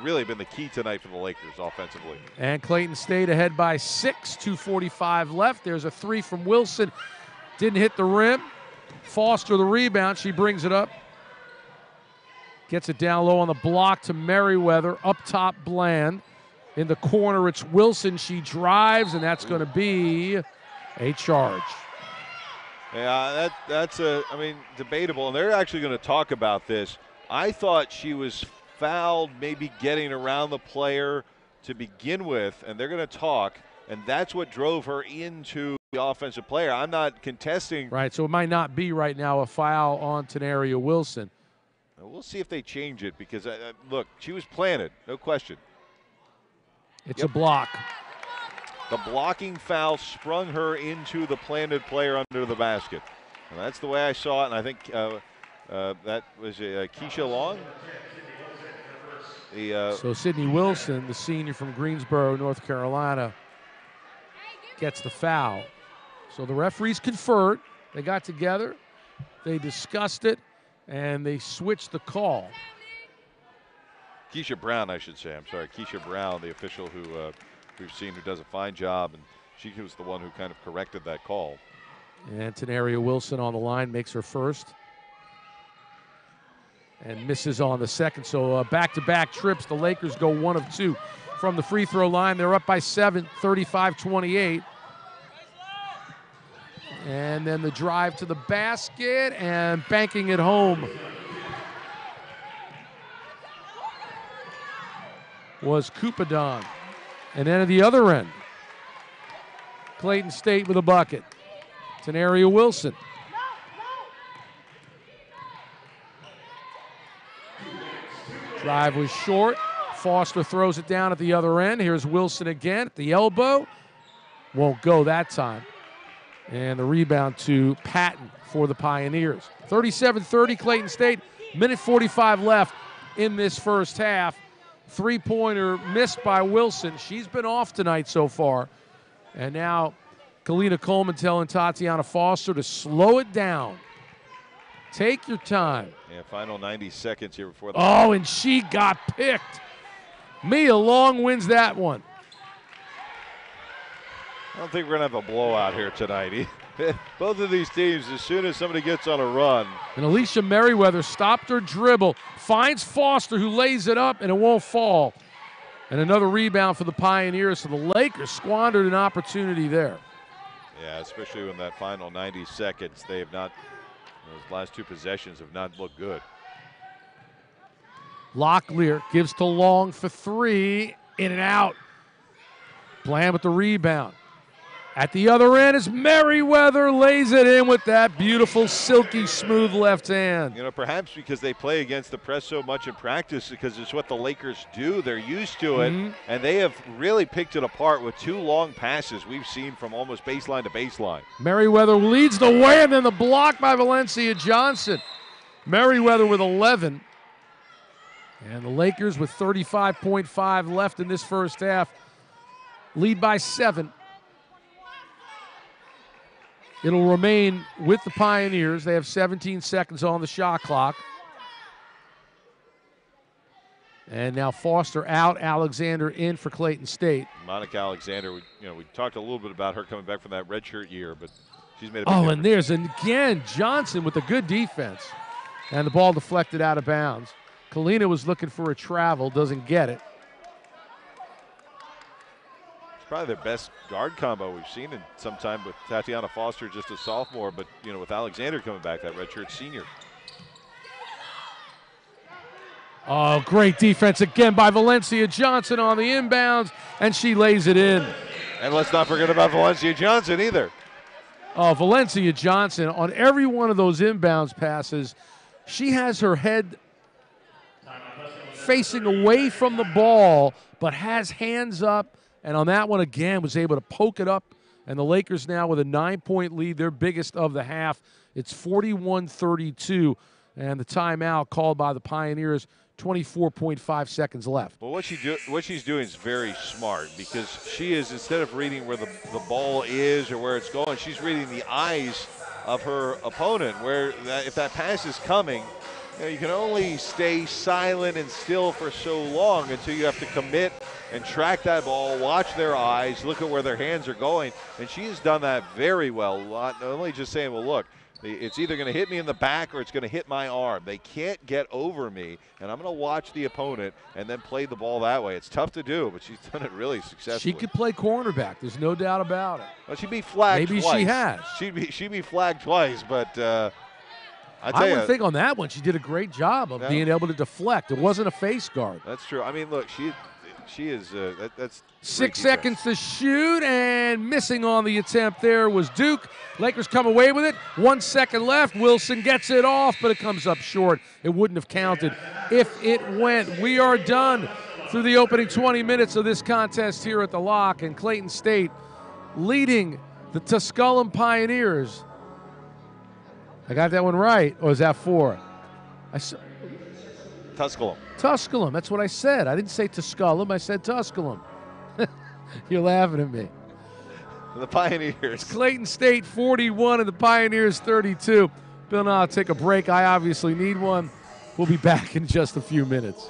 really been the key tonight for the Lakers offensively. And Clayton State ahead by 6, 2:45 left. There's a 3 from Wilson. Didn't hit the rim. Foster the rebound. She brings it up. Gets it down low on the block to Merriweather. Up top, Bland. In the corner, it's Wilson. She drives, and that's going to be a charge. Yeah, that's debatable, and they're actually going to talk about this. I thought she was fouled, maybe getting around the player to begin with, and they're going to talk, and that's what drove her into the offensive player. I'm not contesting. Right, so it might not be right now a foul on Tenaria Wilson. We'll see if they change it because, look, she was planted, no question. It's a block. The blocking foul sprung her into the planted player under the basket. And that's the way I saw it, and I think that was Keisha Long. So Sydney Wilson, the senior from Greensboro, North Carolina, gets the foul. So the referees conferred. They got together, they discussed it, and they switched the call. Keisha Brown, I should say. I'm sorry, Keisha Brown, the official who we've seen who does a fine job, and she was the one who kind of corrected that call. And Tenaria Wilson on the line makes her first and misses on the second. So back-to-back trips. The Lakers go 1 of 2 from the free throw line. They're up by 7, 35-28. And then the drive to the basket and banking it home was Kupadon. And then at the other end, Clayton State with a bucket. Tenaria Wilson. Drive was short. Foster throws it down at the other end. Here's Wilson again at the elbow. Won't go that time. And the rebound to Patton for the Pioneers. 37-30 Clayton State. Minute 45 left in this first half. Three-pointer missed by Wilson. She's been off tonight so far. And now Kalina Coleman telling Tatiana Foster to slow it down. Take your time. Yeah, final 90 seconds here before the... Oh, and she got picked. Mia Long wins that one. I don't think we're going to have a blowout here tonight. Both of these teams, as soon as somebody gets on a run. And Alicia Merriweather stopped her dribble, finds Foster, who lays it up, and it won't fall. And another rebound for the Pioneers. So the Lakers squandered an opportunity there. Yeah, especially in that final 90 seconds. They have not, those last two possessions have not looked good. Locklear gives to Long for three, in and out. Bland with the rebound. At the other end is Merriweather, lays it in with that beautiful, silky, smooth left hand. You know, perhaps because they play against the press so much in practice, because it's what the Lakers do. They're used to it, and they have really picked it apart with two long passes we've seen from almost baseline to baseline. Merriweather leads the way, and then the block by Valencia Johnson. Merriweather with 11. And the Lakers with 35.5 left in this first half lead by 7. It'll remain with the Pioneers. They have 17 seconds on the shot clock. And now Foster out, Alexander in for Clayton State. Monica Alexander, we talked a little bit about her coming back from that redshirt year, but she's made a big difference. And there's again Johnson with a good defense. And the ball deflected out of bounds. Kalina was looking for a travel, doesn't get it. Probably their best guard combo we've seen in some time, with Tatiana Foster, just a sophomore, but with Alexander coming back, that redshirt senior. Oh, great defense again by Valencia Johnson on the inbounds, and she lays it in. And let's not forget about Valencia Johnson either. Oh, Valencia Johnson, on every one of those inbounds passes, she has her head facing away from the ball, but has hands up. And on that one, again, was able to poke it up. And the Lakers now with a 9-point lead, their biggest of the half. It's 41-32. And the timeout called by the Pioneers, 24.5 seconds left. Well, what she's doing is very smart, because she is, instead of reading where the ball is or where it's going, she's reading the eyes of her opponent, where if that pass is coming, you can only stay silent and still for so long until you have to commit and track that ball, watch their eyes, look at where their hands are going. And she's done that very well. Not only just saying, well, look, it's either going to hit me in the back or it's going to hit my arm. They can't get over me, and I'm going to watch the opponent and then play the ball that way. It's tough to do, but she's done it really successfully. She could play cornerback. There's no doubt about it. Well, she'd be flagged Maybe twice. She has. She'd be flagged twice, but I would think on that one she did a great job of being able to deflect. It wasn't a face guard. That's true. I mean, look, she is that's 6 seconds to shoot, and missing on the attempt there was Duke. Lakers come away with it. 1 second left. Wilson gets it off, but it comes up short. It wouldn't have counted if it went. We are done through the opening 20 minutes of this contest here at the Lock, and Clayton State leading the Tusculum Pioneers I got that one right, or is that 4? Tusculum. Tusculum. That's what I said. I didn't say Tusculum. I said Tusculum. You're laughing at me. The Pioneers. It's Clayton State 41 and the Pioneers 32. Bill and I'll take a break. I obviously need one. We'll be back in just a few minutes.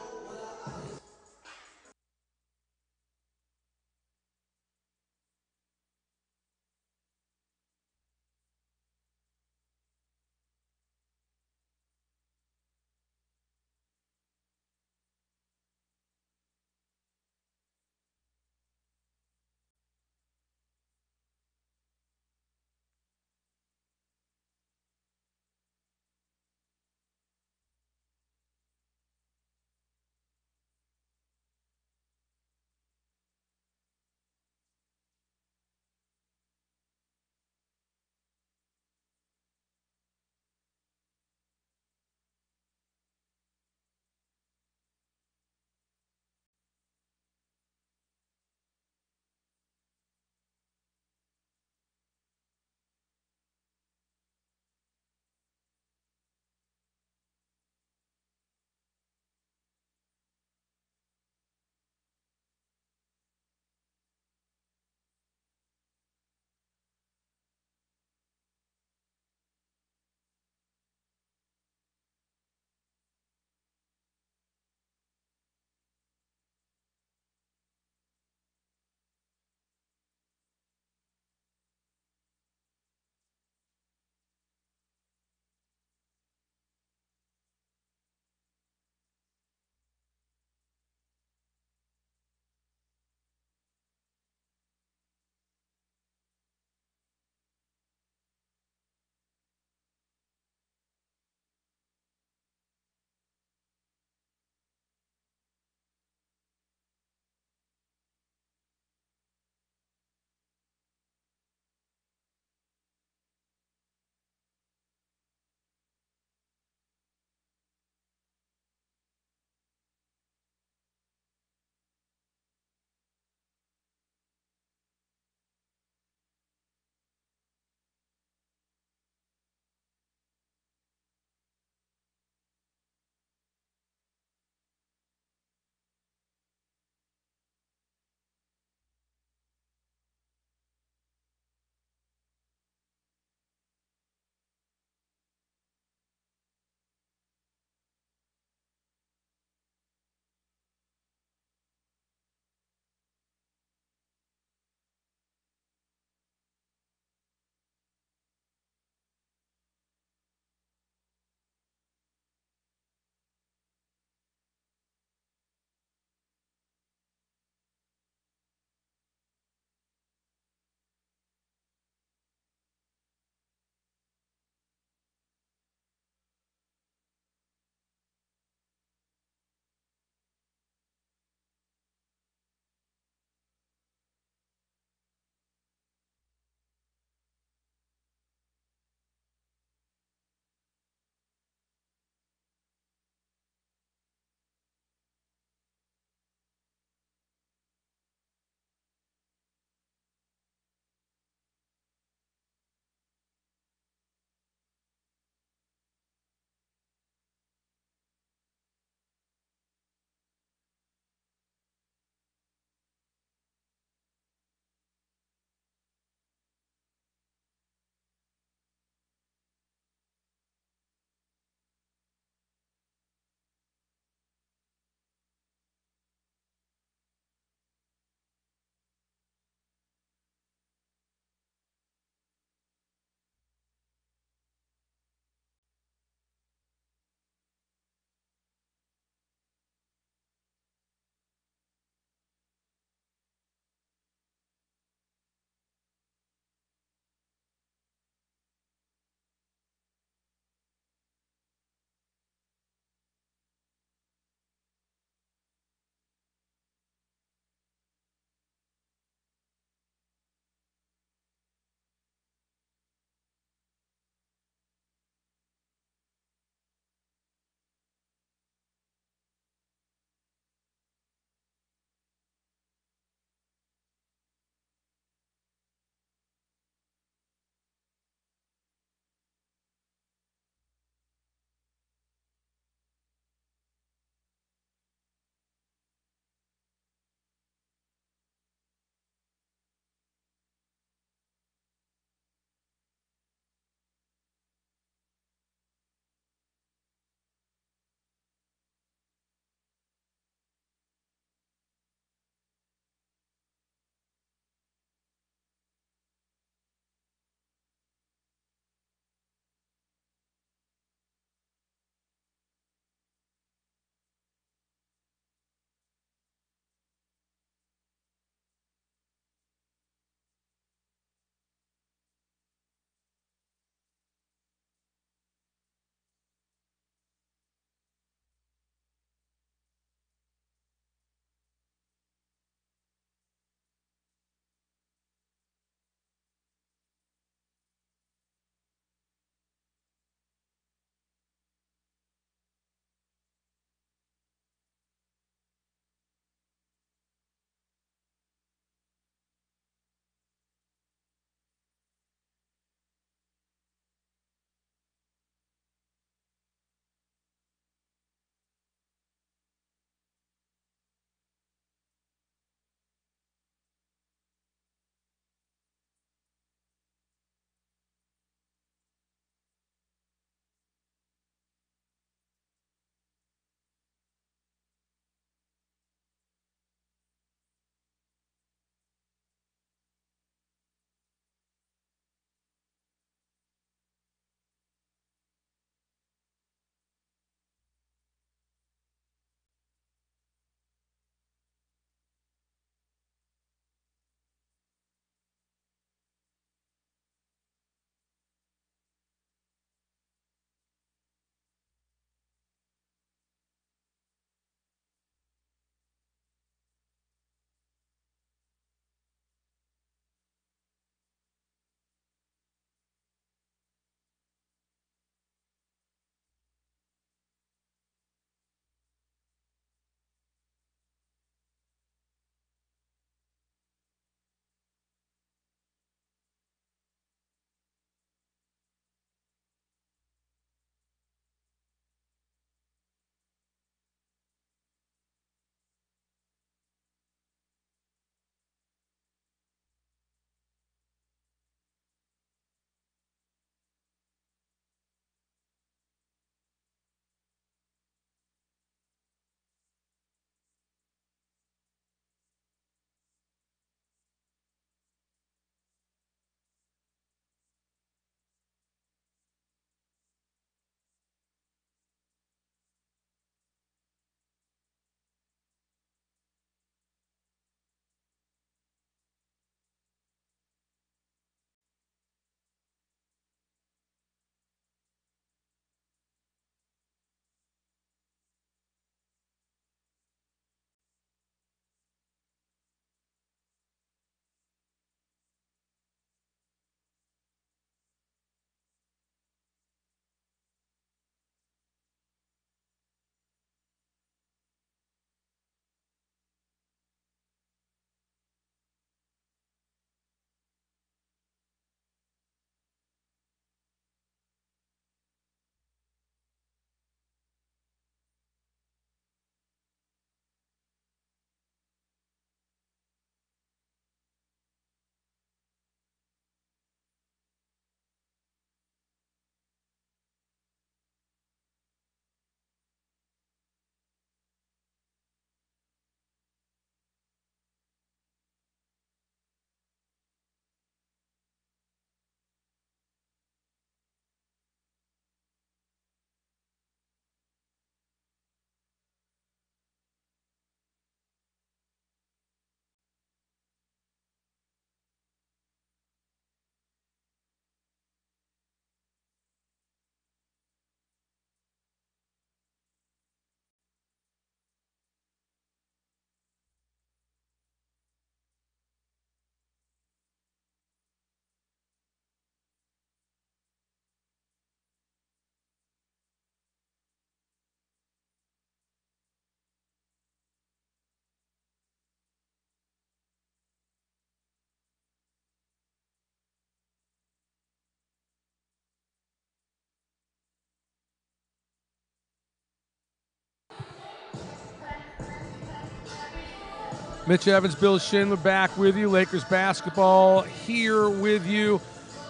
Mitch Evans, Bill Schindler back with you. Lakers basketball here with you.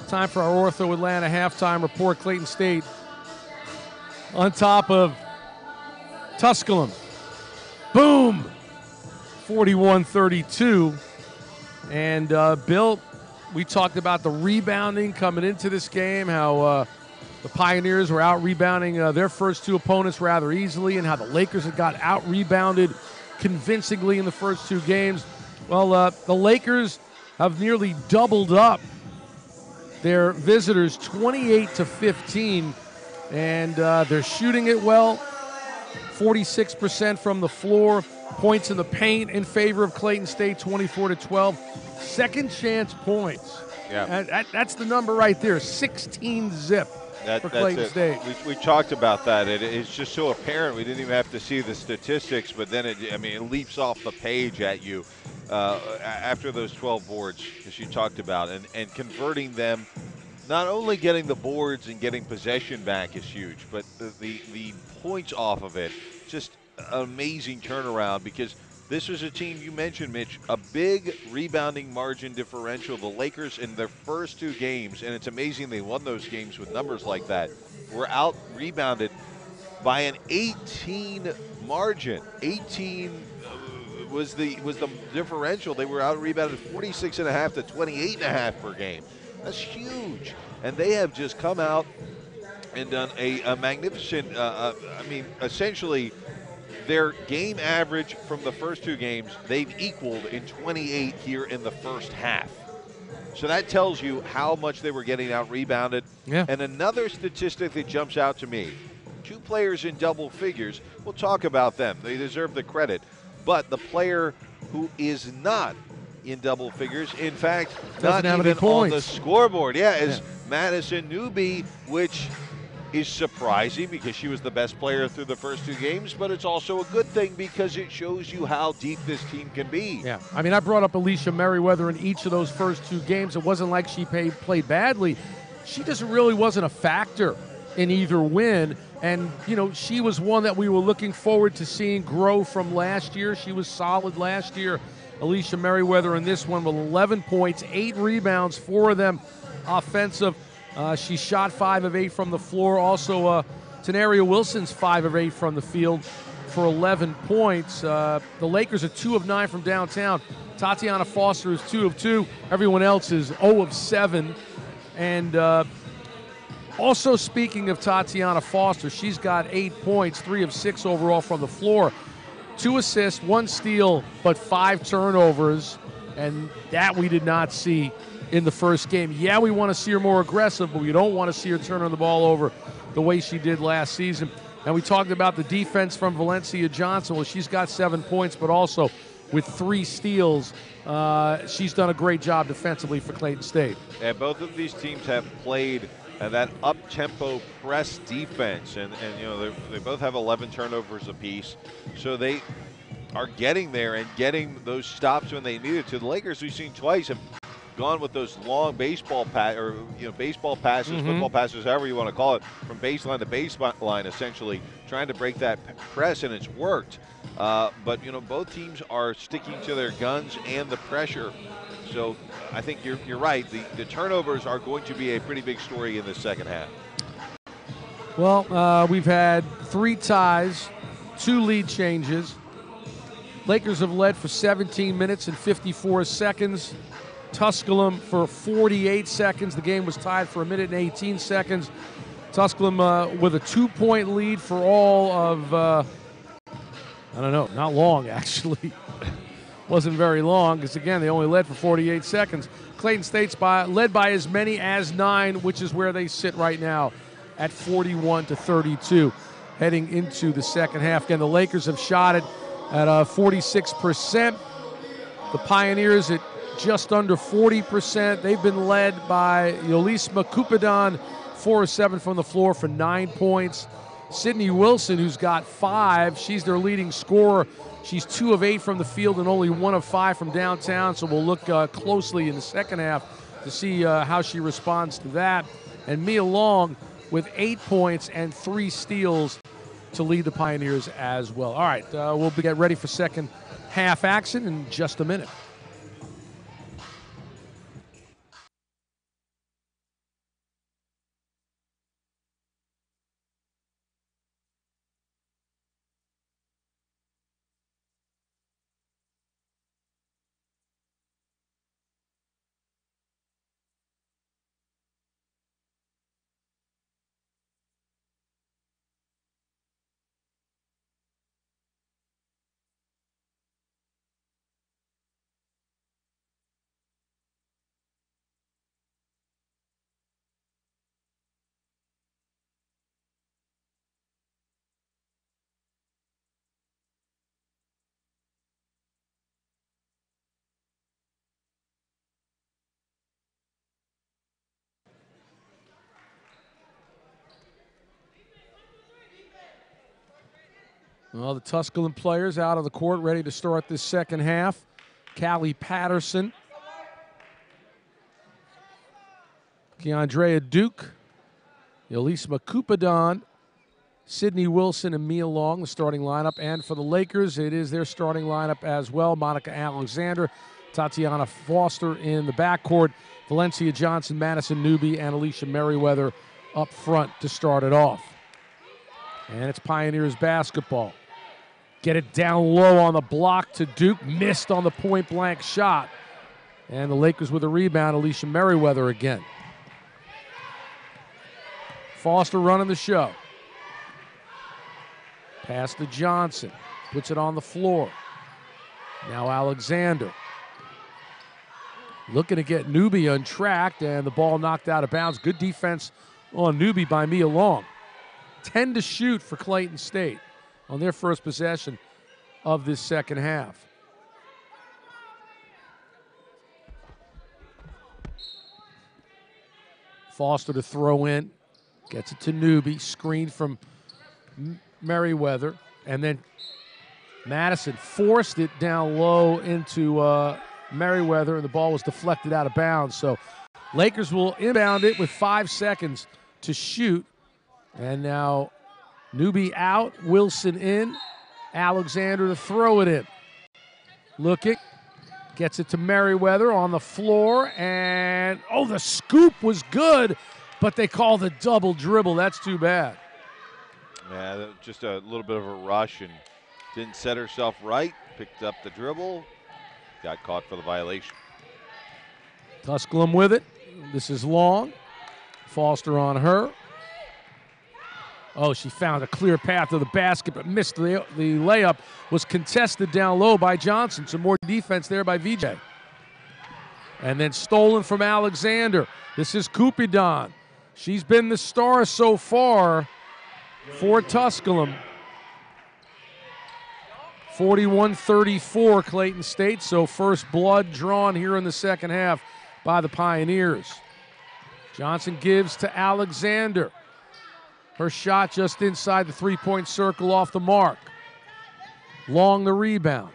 Time for our Ortho Atlanta halftime report. Clayton State on top of Tusculum. Boom! 41-32. And Bill, we talked about the rebounding coming into this game, how the Pioneers were out rebounding their first two opponents rather easily, and how the Lakers had got out rebounded convincingly in the first two games. Well, the Lakers have nearly doubled up their visitors 28-15, and they're shooting it well. 46% from the floor. Points in the paint in favor of Clayton State, 24-12. Second chance points. Yeah, that's the number right there. 16 zip for Clayton State. We talked about that. It's just so apparent. We didn't even have to see the statistics, but then it leaps off the page at you after those 12 boards, as you talked about, and converting them. Not only getting the boards and getting possession back is huge, but the points off of it, just an amazing turnaround, because this was a team, you mentioned, Mitch, a big rebounding margin differential. The Lakers in their first two games, and it's amazing they won those games with numbers like that, were out rebounded by an 18 margin. 18 was the differential. They were out rebounded 46.5 to 28.5 per game. That's huge. And they have just come out and done a magnificent, essentially their game average from the first two games, they've equaled in 28 here in the first half. So that tells you how much they were getting out rebounded. Yeah. And another statistic that jumps out to me, two players in double figures, we'll talk about them. They deserve the credit. But the player who is not in double figures, in fact, not even on the scoreboard, is Madison Newby, which is surprising because she was the best player through the first two games, but it's also a good thing because it shows you how deep this team can be. Yeah, I mean, I brought up Alicia Merriweather in each of those first two games. It wasn't like she played badly. She just really wasn't a factor in either win. And, she was one that we were looking forward to seeing grow from last year. She was solid last year. Alicia Merriweather in this one with 11 points, 8 rebounds, 4 of them offensive. She shot 5 of 8 from the floor. Also, Tenaria Wilson's 5 of 8 from the field for 11 points. The Lakers are 2 of 9 from downtown. Tatiana Foster is 2 of 2. Everyone else is 0 of 7. And also, speaking of Tatiana Foster, she's got 8 points, 3 of 6 overall from the floor. 2 assists, 1 steal, but 5 turnovers. And that we did not see in the first game. Yeah, we want to see her more aggressive, but we don't want to see her turning the ball over the way she did last season. And we talked about the defense from Valencia Johnson. Well, she's got 7 points, but also with 3 steals. She's done a great job defensively for Clayton State. And both of these teams have played that up-tempo press defense, and they both have 11 turnovers apiece. So they are getting there and getting those stops when they needed to. The Lakers, we've seen twice, have gone with those long baseball baseball passes, football passes, however you want to call it, from baseline to baseline, essentially trying to break that press, and it's worked. But both teams are sticking to their guns and the pressure. So I think you're right. The turnovers are going to be a pretty big story in the second half. Well, we've had 3 ties, 2 lead changes. Lakers have led for 17 minutes and 54 seconds. Tusculum for 48 seconds. The game was tied for 1 minute and 18 seconds. Tusculum with a 2-point lead for all of, not long actually. Wasn't very long because, again, they only led for 48 seconds. Clayton State's led by as many as 9, which is where they sit right now at 41-32 heading into the second half. Again, the Lakers have shot it at 46%. The Pioneers at just under 40%. They've been led by Yolisma Kupadan, 4 of 7 from the floor for 9 points. Sydney Wilson, who's got 5, she's their leading scorer. She's 2 of 8 from the field and only 1 of 5 from downtown, so we'll look closely in the second half to see how she responds to that. And Mia Long with 8 points and 3 steals to lead the Pioneers as well. All right, we'll get ready for second half action in just a minute. Well, the Tusculum players out of the court, ready to start this second half. Callie Patterson, Keandrea Duke, Elise Makupadon, Sydney Wilson, and Mia Long, the starting lineup. And for the Lakers, it is their starting lineup as well. Monica Alexander, Tatiana Foster in the backcourt, Valencia Johnson, Madison Newby, and Alicia Merriweather up front to start it off. And it's Pioneers basketball. Get it down low on the block to Duke. Missed on the point-blank shot. And the Lakers with a rebound, Alicia Merriweather again. Foster running the show. Pass to Johnson. Puts it on the floor. Now Alexander. Looking to get Newby untracked, and the ball knocked out of bounds. Good defense on Newby by Mia Long. 10 to shoot for Clayton State on their first possession of this second half. Foster to throw in. Gets it to Newby. Screen from Merriweather. And then Madison forced it down low into Merriweather, and the ball was deflected out of bounds. So Lakers will inbound it with 5 seconds to shoot. And now Newby out, Wilson in, Alexander to throw it in. Looking, gets it to Merriweather on the floor, and oh, the scoop was good, but they call the double dribble. That's too bad. Yeah, just a little bit of a rush and didn't set herself right, picked up the dribble, got caught for the violation. Tusculum with it. This is Long. Foster on her. Oh, she found a clear path to the basket, but missed the layup. Was contested down low by Johnson. Some more defense there by VJ. And then stolen from Alexander. This is Kupidon. She's been the star so far for Tusculum. 41-34 Clayton State, so first blood drawn here in the second half by the Pioneers. Johnson gives to Alexander. Her shot just inside the three-point circle off the mark. Long the rebound.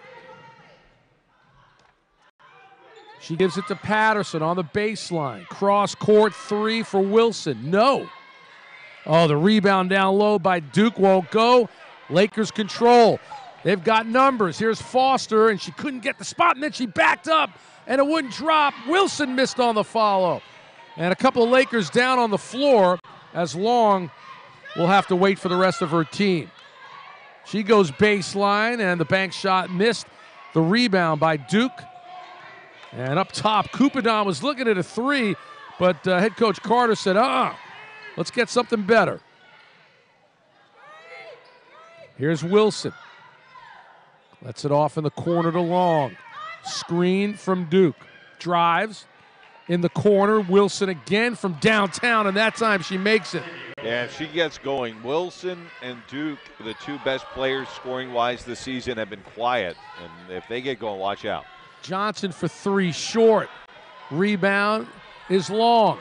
She gives it to Patterson on the baseline. Cross-court three for Wilson. No. Oh, the rebound down low by Duke won't go. Lakers control. They've got numbers. Here's Foster, and she couldn't get the spot, and then she backed up, and it wouldn't drop. Wilson missed on the follow. And a couple of Lakers down on the floor as Long will have to wait for the rest of her team. She goes baseline, and the bank shot missed. The rebound by Duke. And up top, Kupidon was looking at a three, but head coach Carter said, let's get something better. Here's Wilson. Lets it off in the corner to Long. Screen from Duke. Drives in the corner. Wilson again from downtown, and that time she makes it. Yeah, if she gets going, Wilson and Duke, the two best players scoring-wise this season, have been quiet. And if they get going, watch out. Johnson for three, short. Rebound is Long.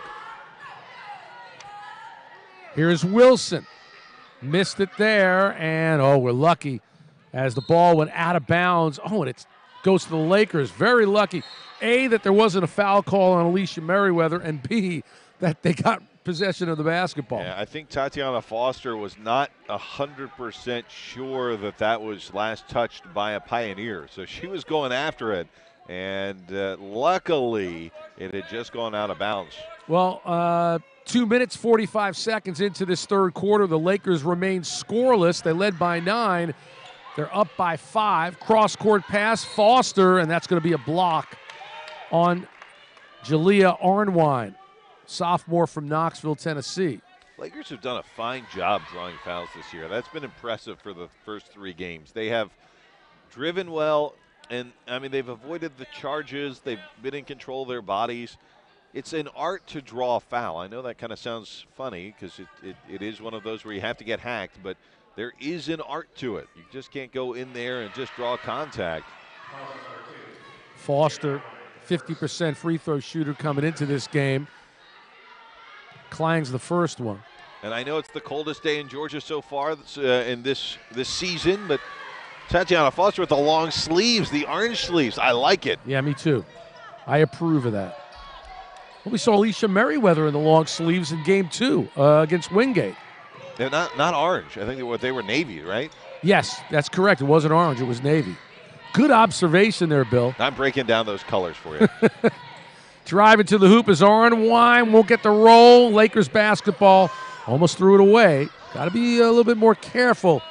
Here's Wilson. Missed it there, and we're lucky as the ball went out of bounds. And it goes to the Lakers. Very lucky. A, that there wasn't a foul call on Alicia Merriweather, and B, that they got possession of the basketball. Yeah, I think Tatiana Foster was not 100% sure that was last touched by a Pioneer. So she was going after it, and luckily it had just gone out of bounds. Well, 2 minutes, 45 seconds into this third quarter. The Lakers remain scoreless. They led by 9. They're up by 5. Cross-court pass, Foster, and that's going to be a block on Jalea Arnwine, sophomore from Knoxville, Tennessee. Lakers have done a fine job drawing fouls this year. That's been impressive for the first 3 games. They have driven well, and, I mean, they've avoided the charges. They've been in control of their bodies. It's an art to draw a foul. I know that kind of sounds funny because it is one of those where you have to get hacked, but there is an art to it. You just can't go in there and just draw contact. Foster, 50% free throw shooter coming into this game. Klang's the first one. And I know it's the coldest day in Georgia so far in this season, but Tatiana Foster with the long sleeves, the orange sleeves. I like it. Yeah, me too. I approve of that. Well, we saw Alicia Merriweather in the long sleeves in Game 2 against Wingate. They're not orange. I think they were navy, right? Yes, that's correct. It wasn't orange. It was navy. Good observation there, Bill. I'm breaking down those colors for you. Driving to the hoop is Arnwine. Won't get the roll. Lakers basketball. Almost threw it away. Got to be a little bit more careful.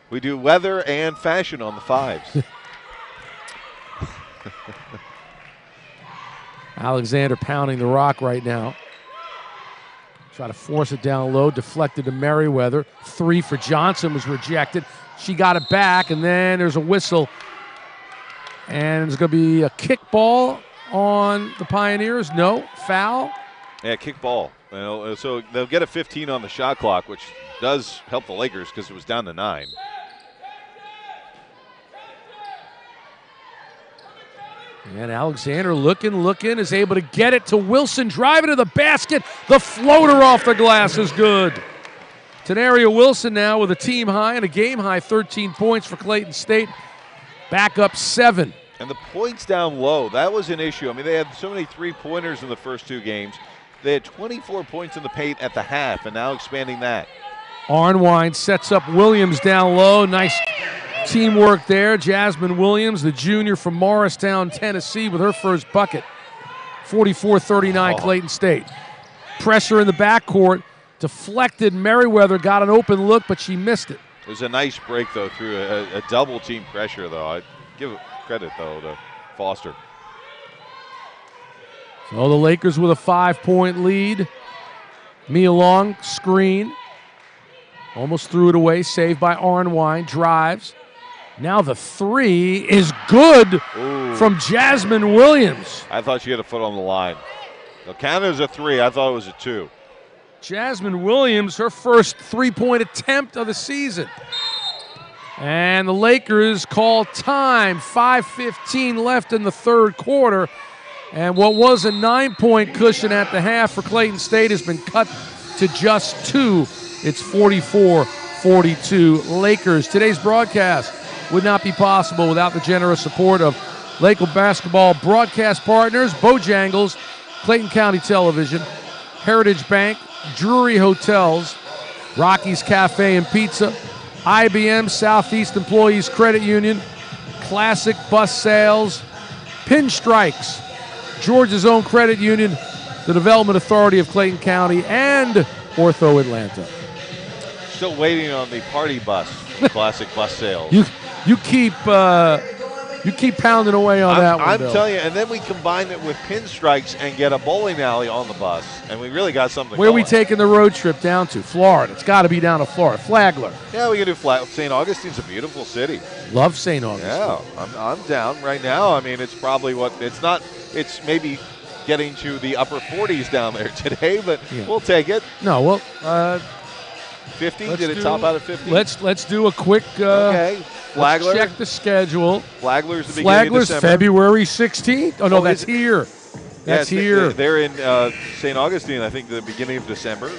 We do weather and fashion on the 5s. Alexander pounding the rock right now. Try to force it down low. Deflected to Merriweather. 3 for Johnson was rejected. She got it back, and then there's a whistle. And there's going to be a kickball on the Pioneers. No, foul. Yeah, kick ball. So they'll get a 15 on the shot clock, which does help the Lakers because it was down to 9. And Alexander looking, is able to get it to Wilson, driving to the basket. The floater off the glass is good. Tenaria Wilson now with a team high and a game high 13 points for Clayton State. Back up 7. And the points down low, that was an issue. I mean, they had so many 3-pointers in the first 2 games. They had 24 points in the paint at the half, and now expanding that. Arnwine sets up Williams down low. Nice teamwork there. Jasmine Williams, the junior from Morristown, Tennessee, with her first bucket. 44-39 Clayton State. Pressure in the backcourt. Deflected. Merriweather got an open look, but she missed it. It was a nice break, though, through a double-team pressure, though. I'd give credit, though, to Foster. So the Lakers with a 5-point lead. Mia Long, screen. Almost threw it away. Saved by Arnwine. Drives. Now the 3 is good. Ooh. From Jasmine Williams. I thought she had a foot on the line. They'll count it as a 3. I thought it was a 2. Jasmine Williams, her first 3-point attempt of the season. And the Lakers call time. 5:15 left in the third quarter. And what was a 9-point cushion at the half for Clayton State has been cut to just 2. It's 44-42 Lakers. Today's broadcast would not be possible without the generous support of Lakeland basketball broadcast partners, Bojangles, Clayton County Television, Heritage Bank, Drury Hotels, Rocky's Cafe and Pizza, IBM Southeast Employees Credit Union, Classic Bus Sales, Pinstrikes, Georgia's own credit union, the Development Authority of Clayton County, and Ortho Atlanta. Still waiting on the party bus from Classic Bus Sales. You keep pounding away on that one, I'm Bill. telling you, and then we combine it with pinstrikes and get a bowling alley on the bus, and we really got something Where are we going. taking the road trip down to? Florida. It's got to be down to Florida. Flagler. Yeah, we can do St. Augustine's a beautiful city. Love St. Augustine. Yeah, I'm down right now. I mean, it's probably it's maybe getting to the upper 40s down there today, but we'll take it. No, well, 50? Did it top out at 50? Let's do a quick okay. Flagler. Check the schedule. Flagler's the beginning of December. February 16th. Oh, no, that's here. That's here. They're in St. Augustine, I think, the beginning of December.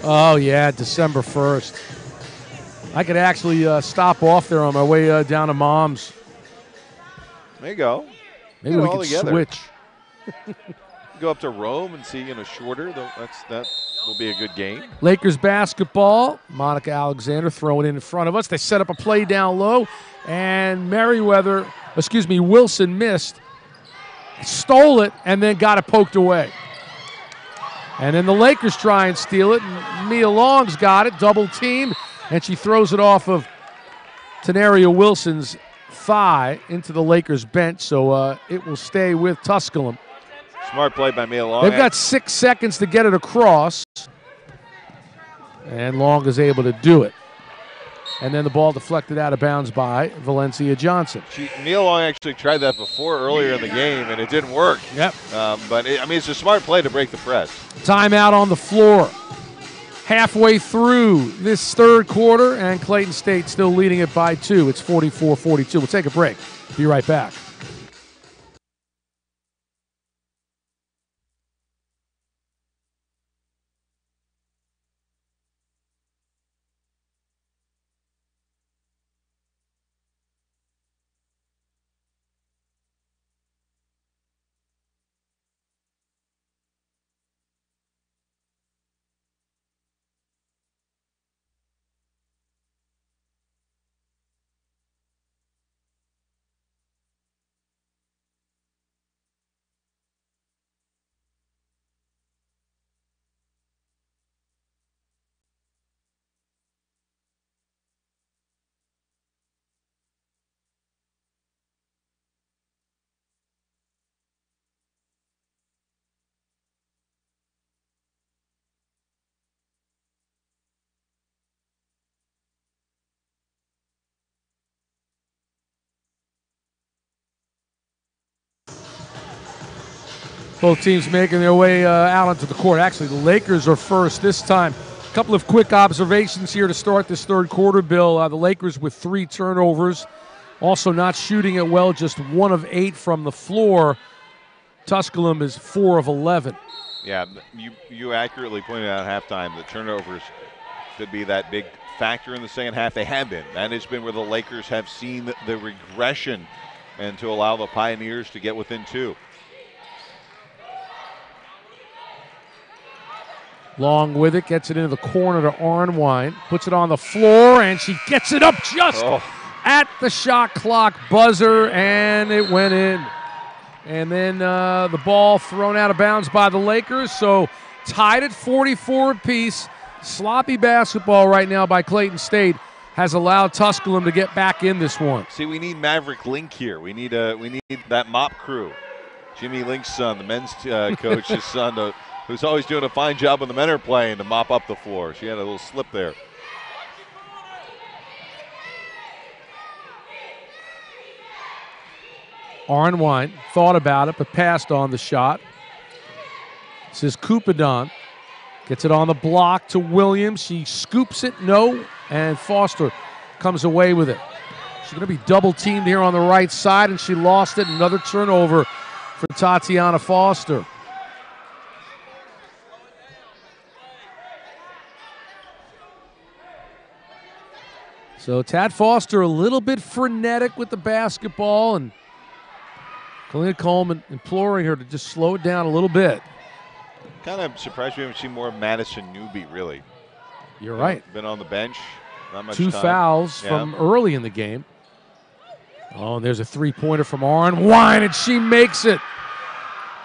Oh, yeah, December 1st. I could actually stop off there on my way down to Mom's. There you go. Maybe we could switch. go up to Rome and see shorter. That will be a good game. Lakers basketball. Monica Alexander throwing it in front of us. They set up a play down low, and Wilson missed, stole it, and then got it poked away. And then the Lakers try and steal it, and Mia Long's got it, double team, and she throws it off of Tenaria Wilson's thigh into the Lakers bench, so it will stay with Tusculum. Smart play by Mia Long. They've got 6 seconds to get it across, and Long is able to do it. And then the ball deflected out of bounds by Valencia Johnson. Mia Long actually tried that earlier in the game, and it didn't work. Yep. But it's a smart play to break the press. Timeout on the floor. Halfway through this third quarter, and Clayton State still leading it by 2. It's 44-42. We'll take a break. Be right back. Both teams making their way out onto the court. Actually, the Lakers are first this time. A couple of quick observations here to start this third quarter, Bill. The Lakers with 3 turnovers. Also not shooting it well, just 1 of 8 from the floor. Tusculum is 4 of 11. Yeah, you accurately pointed out at halftime the turnovers could be that big factor in the second half. They have been. That has been where the Lakers have seen the regression and to allow the Pioneers to get within 2. Long with it, gets it into the corner to Arnwine, puts it on the floor, and she gets it up just at the shot clock buzzer, and it went in. And then the ball thrown out of bounds by the Lakers, so tied at 44 apiece. Sloppy basketball right now by Clayton State has allowed Tusculum to get back in this one. See, we need Maverick Link here. We need that mop crew. Jimmy Link's son, the men's coach's son, who's always doing a fine job when the men are playing to mop up the floor. She had a little slip there. Arnwine thought about it, but passed on the shot. This is Kupadon. Gets it on the block to Williams. She scoops it, no, and Foster comes away with it. She's going to be double teamed here on the right side, and she lost it. Another turnover for Tatiana Foster. So Tad Foster a little bit frenetic with the basketball, and Kalina Coleman imploring her to just slow it down a little bit. Kind of surprised we haven't seen more of Madison Newby, really. You're right. Been on the bench, not much 2 time. fouls from early in the game. Oh, and there's a three-pointer from Arnwine, and she makes it.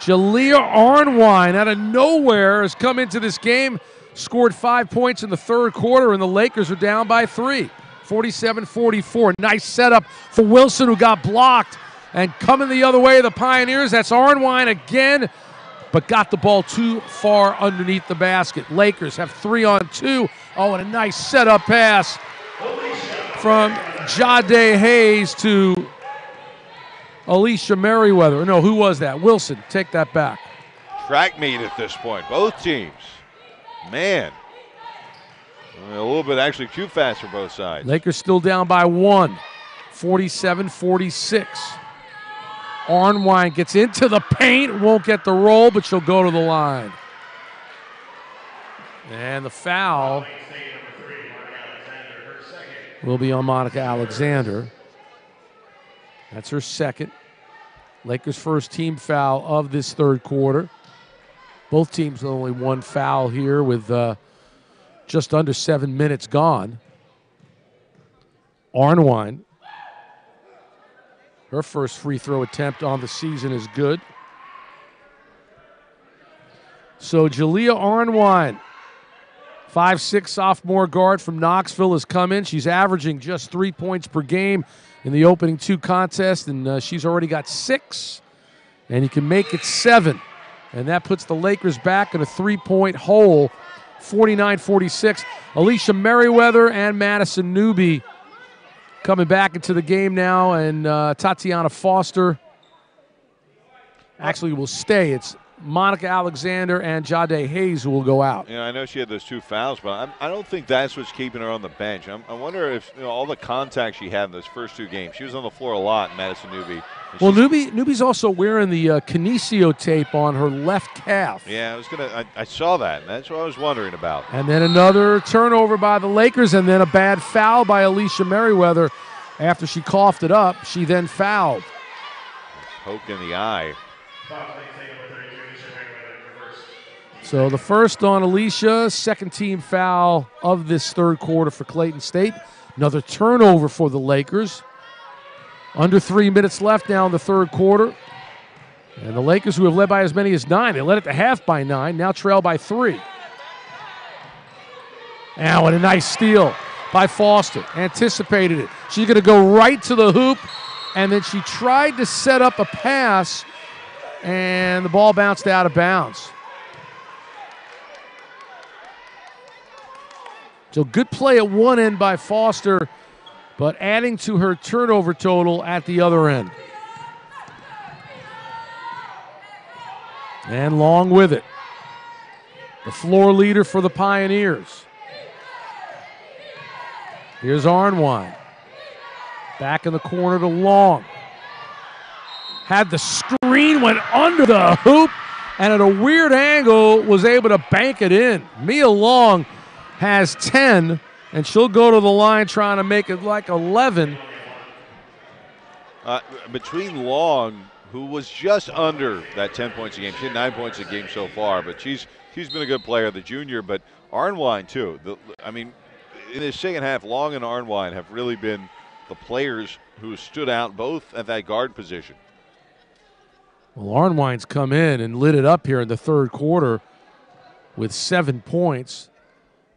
Jalea Arnwine out of nowhere has come into this game, scored 5 points in the third quarter, and the Lakers are down by 3. 47-44. Nice setup for Wilson, who got blocked. And coming the other way, the Pioneers, that's Arnwine again, but got the ball too far underneath the basket. Lakers have 3 on 2. Oh, and a nice setup pass from Jade Hayes to Alicia Merriweather. No, who was that? Wilson, take that back. Track meet at this point, both teams. Man, a little bit actually too fast for both sides. Lakers still down by 1, 47-46. Arnwine gets into the paint, won't get the roll, but she'll go to the line. And the foul will be on Monica Alexander. That's her second. Lakers' first team foul of this third quarter. Both teams with only one foul here with just under 7 minutes gone. Arnwine, her first free throw attempt on the season is good. So Jalea Arnwine, 5'6" sophomore guard from Knoxville, has come in. She's averaging just 3 points per game in the opening 2 contests, and she's already got 6, and you can make it 7. And that puts the Lakers back in a 3-point hole, 49-46. Alicia Merriweather and Madison Newby coming back into the game now, and Tatiana Foster actually will stay. It's Monica Alexander and Jade Hayes who will go out. I know she had those 2 fouls, but I don't think that's what's keeping her on the bench. I wonder if all the contact she had in those first 2 games. She was on the floor a lot, Madison Newby. Well, Newby's also wearing the kinesio tape on her left calf. Yeah, I saw that, and that's what I was wondering about. And then another turnover by the Lakers, and then a bad foul by Alicia Merriweather. After she coughed it up, she then fouled. Poke in the eye. So the first on Alicia, second team foul of this third quarter for Clayton State. Another turnover for the Lakers. Under 3 minutes left now in the third quarter. And the Lakers, who have led by as many as 9, they led at the half by 9, now trail by 3. Now, and a nice steal by Foster. Anticipated it. She's going to go right to the hoop, and then she tried to set up a pass, and the ball bounced out of bounds. So good play at one end by Foster, but adding to her turnover total at the other end. And Long with it. The floor leader for the Pioneers. Here's Arnwine. Back in the corner to Long. Had the screen, went under the hoop, and at a weird angle was able to bank it in. Mia Long has 10, and she'll go to the line trying to make it like 11. Between Long, who was just under that 10 points a game. She had 9 points a game so far, but she's been a good player, the junior. But Arnwine, too. In the second half, Long and Arnwine have really been the players who stood out both at that guard position. Well, Arnwine's come in and lit it up here in the third quarter with 7 points.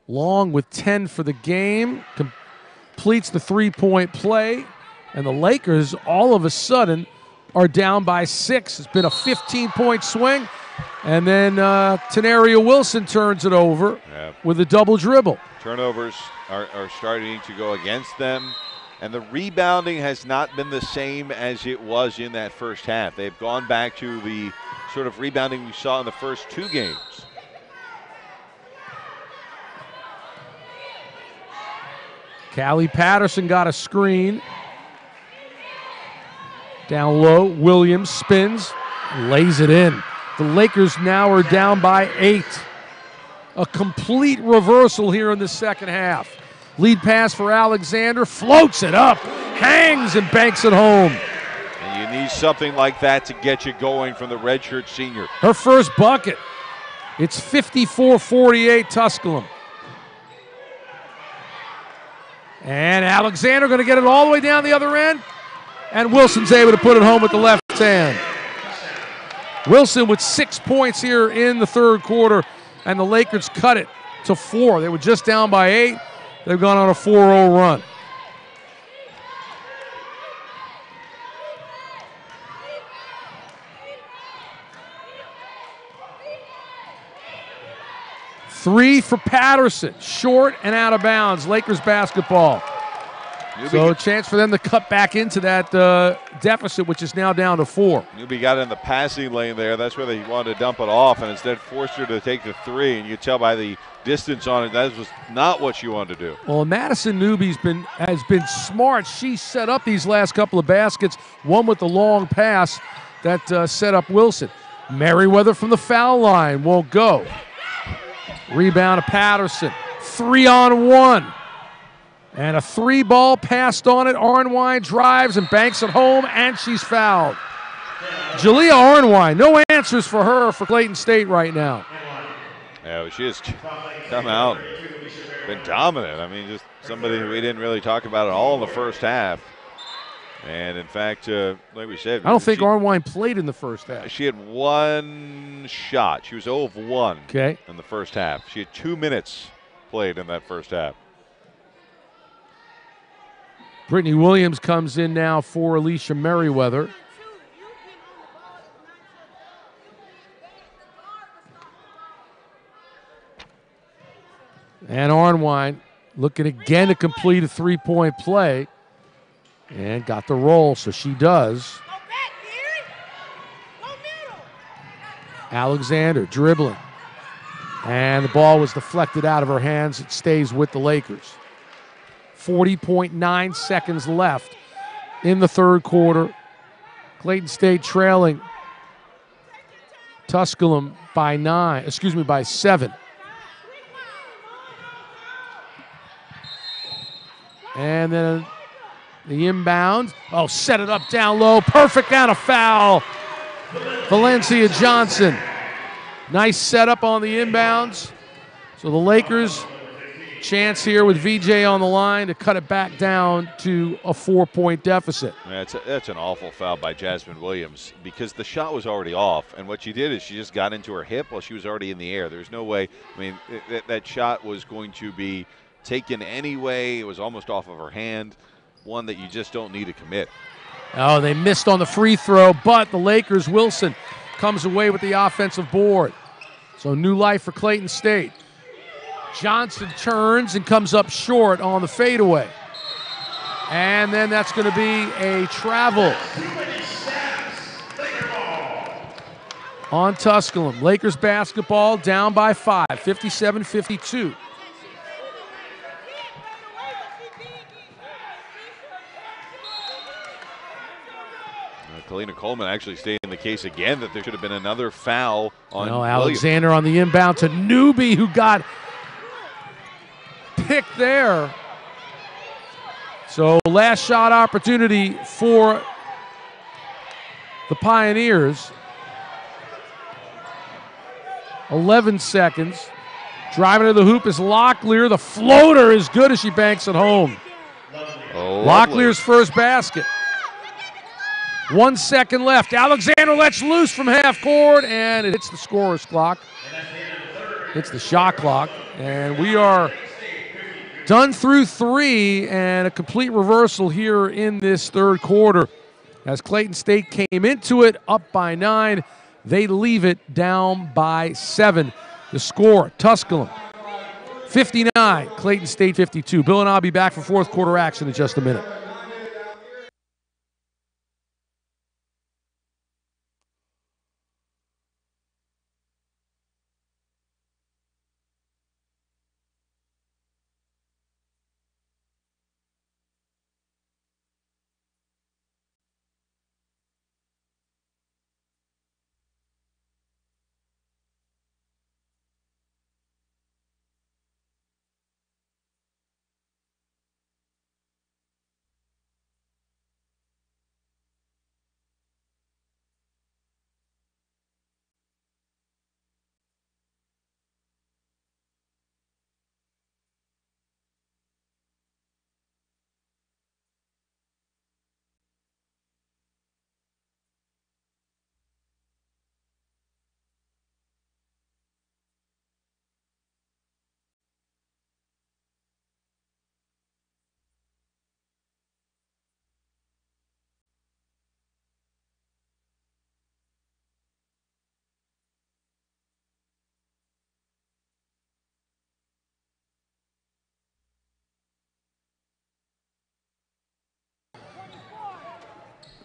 Long with 10 for the game, completes the three-point play, and the Lakers all of a sudden are down by 6. It's been a 15-point swing, and then Tenaria Wilson turns it over with a double dribble. Turnovers are starting to go against them, and the rebounding has not been the same as it was in that first half. They've gone back to the sort of rebounding we saw in the first 2 games. Callie Patterson got a screen. Down low, Williams spins, lays it in. The Lakers now are down by 8. A complete reversal here in the second half. Lead pass for Alexander, floats it up, hangs and banks it home. And you need something like that to get you going from the redshirt senior. Her first bucket. It's 54-48 Tusculum. And Alexander going to get it all the way down the other end. And Wilson's able to put it home with the left hand. Wilson with 6 points here in the third quarter. And the Lakers cut it to 4. They were just down by 8. They've gone on a 4-0 run. Three for Patterson, short and out of bounds. Lakers basketball. So a chance for them to cut back into that deficit, which is now down to 4. Newby got in the passing lane there. That's where they wanted to dump it off, and instead forced her to take the 3. And you tell by the distance on it, that was not what you wanted to do. Well, Madison Newby has been smart. She set up these last couple of baskets, one with the long pass that set up Wilson. Merriweather from the foul line won't go. Rebound to Patterson. 3-on-1. And a 3 ball passed on it. Arnwine drives and banks it home, and she's fouled. Jalea Arnwine, no answers for her for Clayton State right now. Yeah, she has come out and been dominant. I mean, just somebody who we didn't really talk about at all in the first half. And, in fact, like we said, I don't think Arnwine played in the first half. She had one shot. She was 0 of 1 in the first half. She had 2 minutes played in that first half. Brittany Williams comes in now for Alicia Merriweather. And Arnwine looking again to complete a three-point play. And got the roll, so she does. Alexander dribbling. And the ball was deflected out of her hands. It stays with the Lakers. 40.9 seconds left in the third quarter. Clayton State trailing Tusculum by 7. And then the inbound. Oh, set it up down low. Perfect out of foul. Valencia Johnson. Nice setup on the inbounds. So the Lakers, chance here with VJ on the line to cut it back down to a 4-point deficit. That's an awful foul by Jasmine Williams because the shot was already off. And what she did is she just got into her hip while she was already in the air. There's no way. I mean, that shot was going to be taken anyway. It was almost off of her hand. One that you just don't need to commit. Oh, they missed on the free throw, but the Lakers, Wilson, comes away with the offensive board. So new life for Clayton State. Johnson turns and comes up short on the fadeaway. And then that's going to be a travel on Tusculum. Lakers basketball down by 5, 57-52. Kalina Coleman actually stating the case again that there should have been another foul on Alexander on the inbound to Newby, who got picked there. So last shot opportunity for the Pioneers. 11 seconds. Driving to the hoop is Locklear. The floater is good as she banks it home. Locklear's first basket. 1 second left. Alexander lets loose from half court, and it hits the scorer's clock. Hits the shot clock. And we are done through 3, and a complete reversal here in this third quarter. As Clayton State came into it up by 9, they leave it down by 7. The score, Tusculum 59, Clayton State 52. Bill and I'll be back for fourth quarter action in just a minute.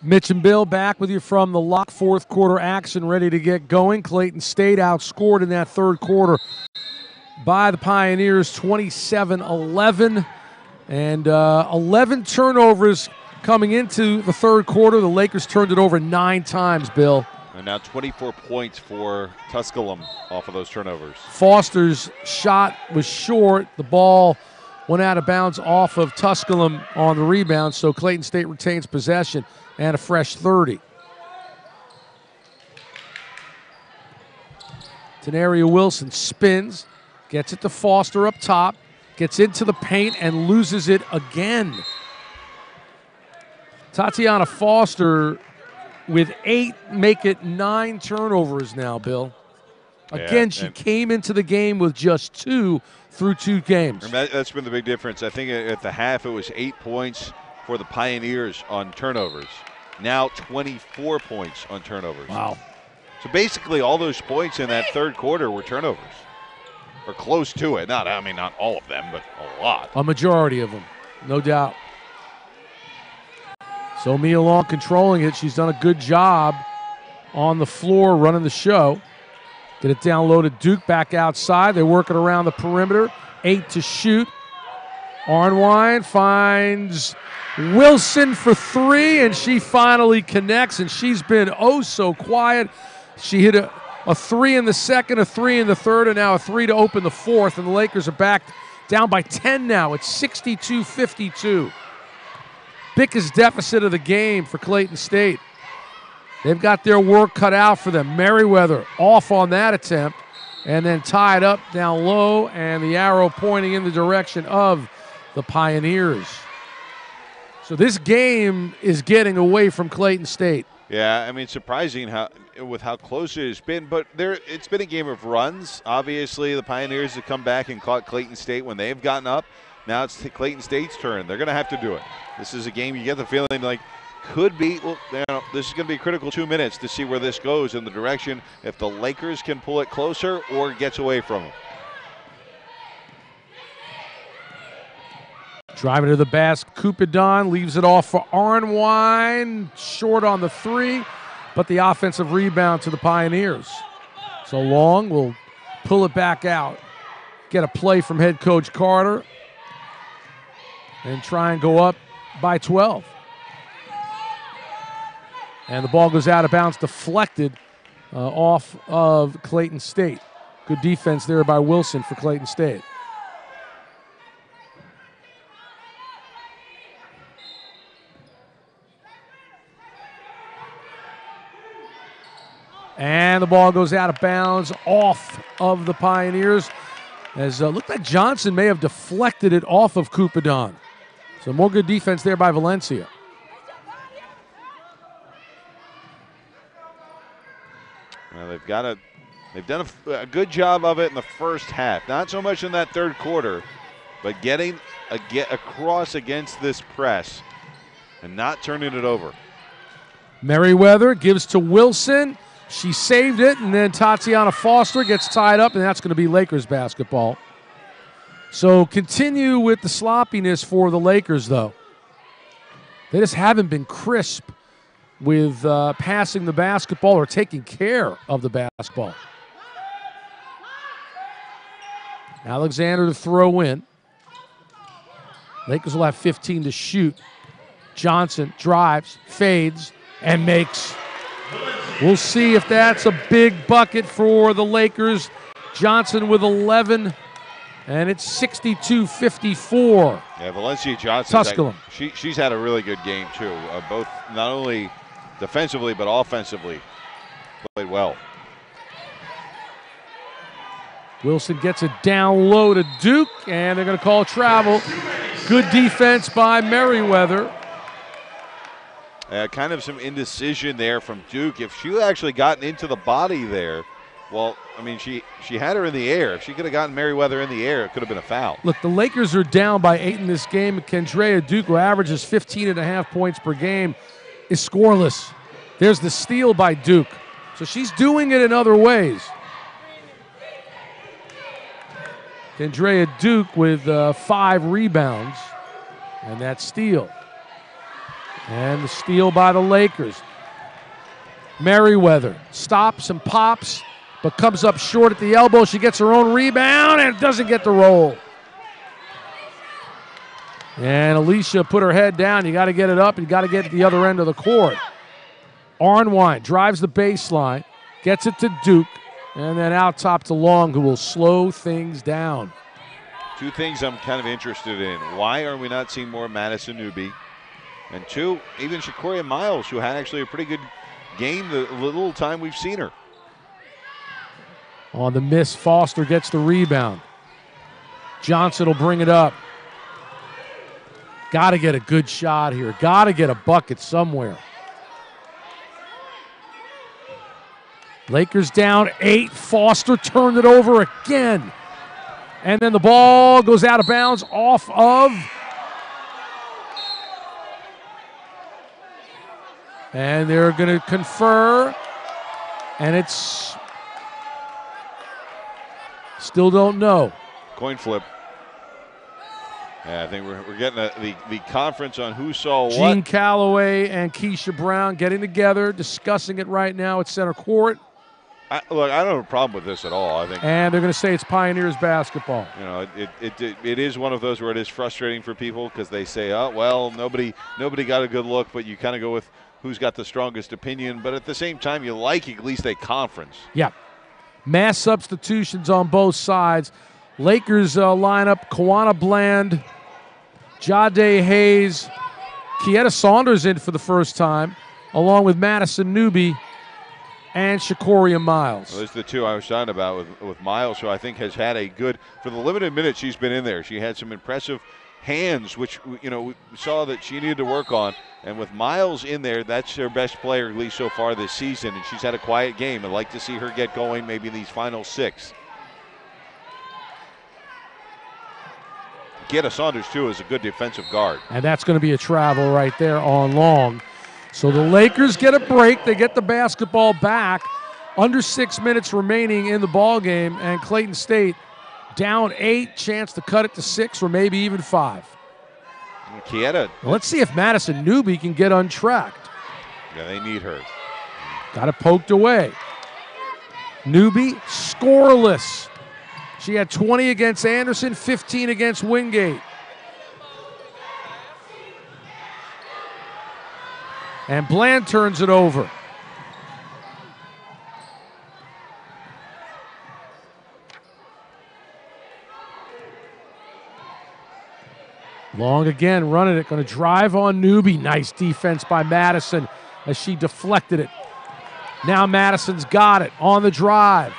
Mitch and Bill back with you from the lock fourth quarter action, ready to get going. Clayton State outscored in that third quarter by the Pioneers 27-11. And 11 turnovers coming into the third quarter. The Lakers turned it over 9 times, Bill. And now 24 points for Tusculum off of those turnovers. Foster's shot was short. The ball went out of bounds off of Tusculum on the rebound, so Clayton State retains possession and a fresh 30. Tenaria Wilson spins, gets it to Foster up top, gets into the paint and loses it again. Tatiana Foster with 8, make it 9 turnovers now, Bill. Again, she came into the game with just 2 through 2 games. And that's been the big difference. I think at the half it was 8 points for the Pioneers on turnovers. Now 24 points on turnovers. Wow. So basically all those points in that third quarter were turnovers. Or close to it. Not all of them, but a lot. A majority of them, no doubt. So Mia Long controlling it. She's done a good job on the floor running the show. Get it down low to Duke, back outside. They're working around the perimeter. 8 to shoot. Arnwine finds Wilson for 3, and she finally connects, and she's been oh so quiet. She hit a 3 in the second, a 3 in the third, and now a 3 to open the fourth, and the Lakers are back down by 10 now. It's 62-52. Biggest deficit of the game for Clayton State. They've got their work cut out for them. Merriweather off on that attempt and then tied up down low, and the arrow pointing in the direction of the Pioneers. So this game is getting away from Clayton State. Yeah, I mean, surprising how close it has been, but it's been a game of runs. Obviously, the Pioneers have come back and caught Clayton State when they've gotten up. Now it's Clayton State's turn. They're going to have to do it. This is a game you get the feeling like could be, this is going to be a critical 2 minutes to see where this goes in the direction if the Lakers can pull it closer or gets away from them. Driving to the basket, Cupidan leaves it off for Arnwine. Short on the 3, but the offensive rebound to the Pioneers. So Long will pull it back out. Get a play from head coach Carter and try and go up by 12. And the ball goes out of bounds, deflected off of Clayton State. Good defense there by Wilson for Clayton State. And the ball goes out of bounds off of the Pioneers. As looked like Johnson may have deflected it off of Cupidan. So more good defense there by Valencia. Well, they've done a good job of it in the first half. Not so much in that third quarter, but getting across against this press and not turning it over. Merriweather gives to Wilson. She saved it, and then Tatiana Foster gets tied up, and that's going to be Lakers basketball. So continue with the sloppiness for the Lakers, though. They just haven't been crisp with passing the basketball or taking care of the basketball. Alexander to throw in. Lakers will have 15 to shoot. Johnson drives, fades, and makes. We'll see if that's a big bucket for the Lakers. Johnson with 11, and it's 62-54. Yeah, Valencia Johnson. Tusculum. She's had a really good game, too. Both not only defensively but offensively played well. Wilson gets it down low to Duke, and they're going to call travel. Good defense by Merriweather. Kind of some indecision there from Duke. If she had actually gotten into the body there, well, I mean, she had her in the air. If she could have gotten Merriweather in the air, it could have been a foul. Look, the Lakers are down by 8 in this game. Kendrea Duke, who averages 15.5 points per game, is scoreless. There's the steal by Duke. So she's doing it in other ways. Kendrea Duke with 5 rebounds, and that steal. And the steal by the Lakers. Merriweather stops and pops, but comes up short at the elbow. She gets her own rebound and doesn't get the roll. And Alicia put her head down. You got to get it up. You got to get it to the other end of the court. Arnwine drives the baseline, gets it to Duke, and then out top to Long, who will slow things down. 2 things I'm kind of interested in. Why are we not seeing more Madison Newby? And 2, even Shakoria Miles, who had actually a pretty good game the little time we've seen her. On the miss, Foster gets the rebound. Johnson will bring it up. Got to get a good shot here. Got to get a bucket somewhere. Lakers down 8. Foster turned it over again. And then the ball goes out of bounds off of. And they're going to confer. And it's still don't know. Coin flip. Yeah, I think we're getting the conference on who saw what. Gene Calloway and Keisha Brown getting together, discussing it right now at center court. Look, I don't have a problem with this at all. I think, and they're going to say it's Pioneers basketball. You know, it is one of those where it is frustrating for people because they say, oh well, nobody got a good look, but you kind of go with who's got the strongest opinion. But at the same time, you like at least a conference. Yeah, mass substitutions on both sides. Lakers line up Kawana Bland, Jade Hayes, Kieta Saunders in for the first time, along with Madison Newby and Shakoria Miles. Well, those are the two I was talking about with Miles, who I think has had a good, for the limited minutes she's been in there, she had some impressive hands, which, you know, we saw that she needed to work on. And with Miles in there, that's their best player, at least so far this season, and she's had a quiet game. I'd like to see her get going maybe in these final 6. Kieta Saunders, too, is a good defensive guard. And that's going to be a travel right there on Long. So the Lakers get a break. They get the basketball back. Under 6 minutes remaining in the ball game, and Clayton State down 8, chance to cut it to 6 or maybe even 5. Kieta. Well, let's see if Madison Newby can get untracked. Yeah, they need her. Got it poked away. Newby scoreless. She had 20 against Anderson, 15 against Wingate. And Bland turns it over. Long again, running it, going to drive on Newby. Nice defense by Madison as she deflected it. Now Madison's got it on the drive.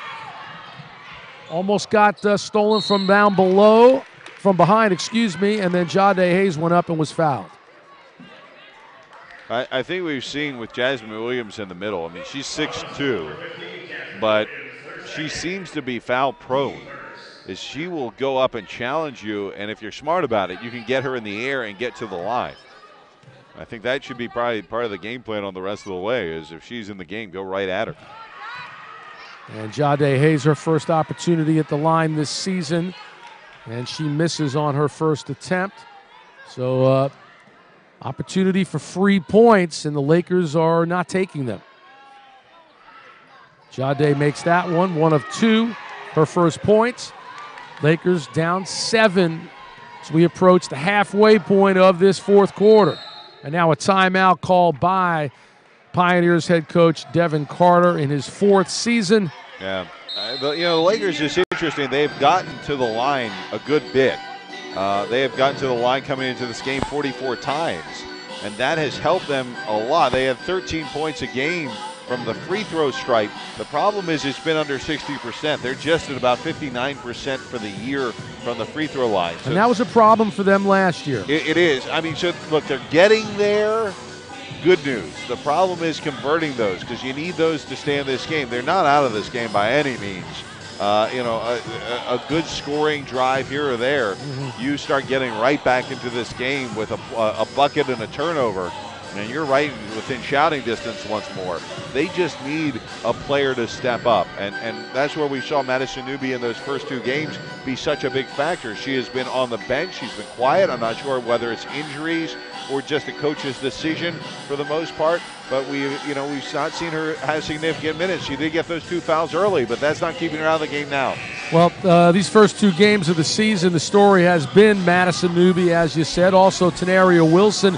Almost got stolen from down below, from behind, excuse me, and then Jade Hayes went up and was fouled. I think we've seen with Jasmine Williams in the middle, I mean, she's 6'2", but she seems to be foul prone. Is she will go up and challenge you, and if you're smart about it, you can get her in the air and get to the line. I think that should be probably part of the game plan on the rest of the way, is if she's in the game, go right at her. And Jade Hayes, her first opportunity at the line this season, and she misses on her first attempt. So opportunity for free points, and the Lakers are not taking them. Jade makes that one of 2, her first points. Lakers down 7 as we approach the halfway point of this fourth quarter. And now a timeout called by Pioneers head coach Devin Carter in his 4th season. Yeah, the Lakers is interesting. They've gotten to the line a good bit. They have gotten to the line coming into this game 44 times, and that has helped them a lot. They have 13 points a game from the free throw stripe. The problem is it's been under 60%. They're just at about 59% for the year from the free throw line. So and that was a problem for them last year. It is. I mean, so look, they're getting there. Good news. The problem is converting those, because you need those to stay in this game. They're not out of this game by any means. A good scoring drive here or there, you start getting right back into this game with a bucket and a turnover, and you're right within shouting distance once more. They just need a player to step up, and that's where we saw Madison Newby in those first 2 games be such a big factor. She has been on the bench. She's been quiet. I'm not sure whether it's injuries or just a coach's decision for the most part, but we've not seen her have significant minutes. She did get those 2 fouls early, but that's not keeping her out of the game now. Well, these first 2 games of the season, the story has been Madison Newby, as you said, also Tenaria Wilson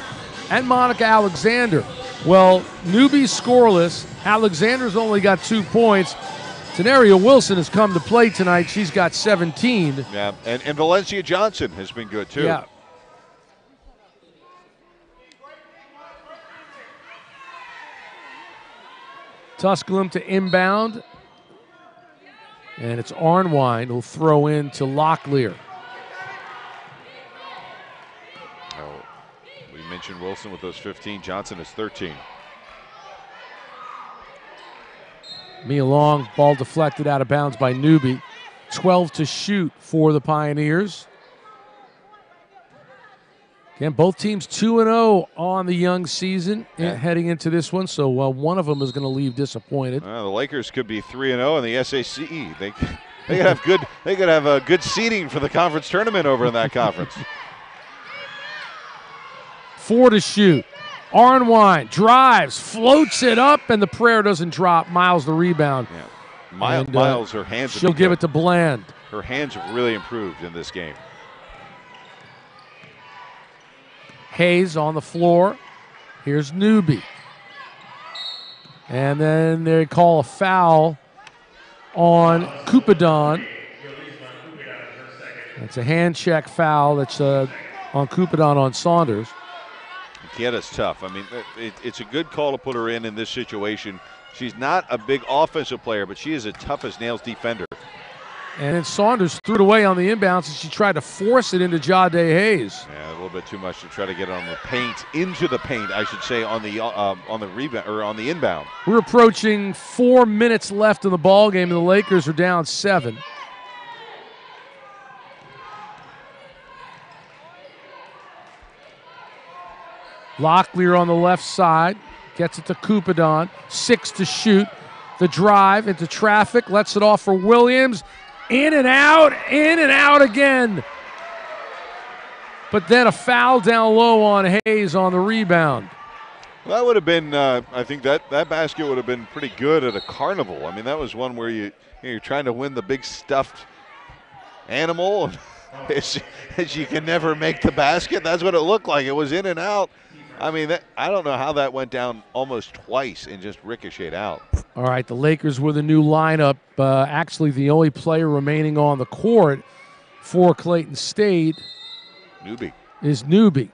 and Monica Alexander. Well, Newby's scoreless. Alexander's only got 2 points. Tenaria Wilson has come to play tonight. She's got 17. Yeah, and Valencia Johnson has been good too. Yeah. Tusculum to inbound. And it's Arnwine who'll throw in to Locklear. Oh, we mentioned Wilson with those 15. Johnson is 13. Mia Long, ball deflected out of bounds by Newby. 12 to shoot for the Pioneers. Again, both teams 2-0 on the young season heading into this one, so one of them is going to leave disappointed. The Lakers could be 3-0 in the SACE. They could have good. They could have a good seeding for the conference tournament over in that conference. 4 to shoot. Arnwine drives, floats it up, and the prayer doesn't drop. Miles the rebound. Yeah. Miles, her hands. She'll give it to Bland. Her hands have really improved in this game. Hayes on the floor. Here's Newby. And then they call a foul on Kupadon. It's a hand check foul that's on Kupadon on Saunders. Yeah, that's tough. I mean, it's a good call to put her in this situation. She's not a big offensive player, but she is a tough-as-nails defender. And then Saunders threw it away on the inbounds, and she tried to force it into Jade Hayes. Yeah, a little bit too much to try to get it on the paint, into the paint, I should say, on the rebound or on the inbound. We're approaching 4 minutes left in the ball game, and the Lakers are down 7. Locklear on the left side, gets it to Kupadon. 6 to shoot. The drive into traffic, lets it off for Williams. In and out again. But then a foul down low on Hayes on the rebound. That would have been, I think that basket would have been pretty good at a carnival. I mean, that was one where you're trying to win the big stuffed animal. As you can never make the basket. That's what it looked like. It was in and out. I mean, I don't know how that went down almost twice and just ricocheted out. All right, the Lakers with a new lineup. Actually, the only player remaining on the court for Clayton State is Newby.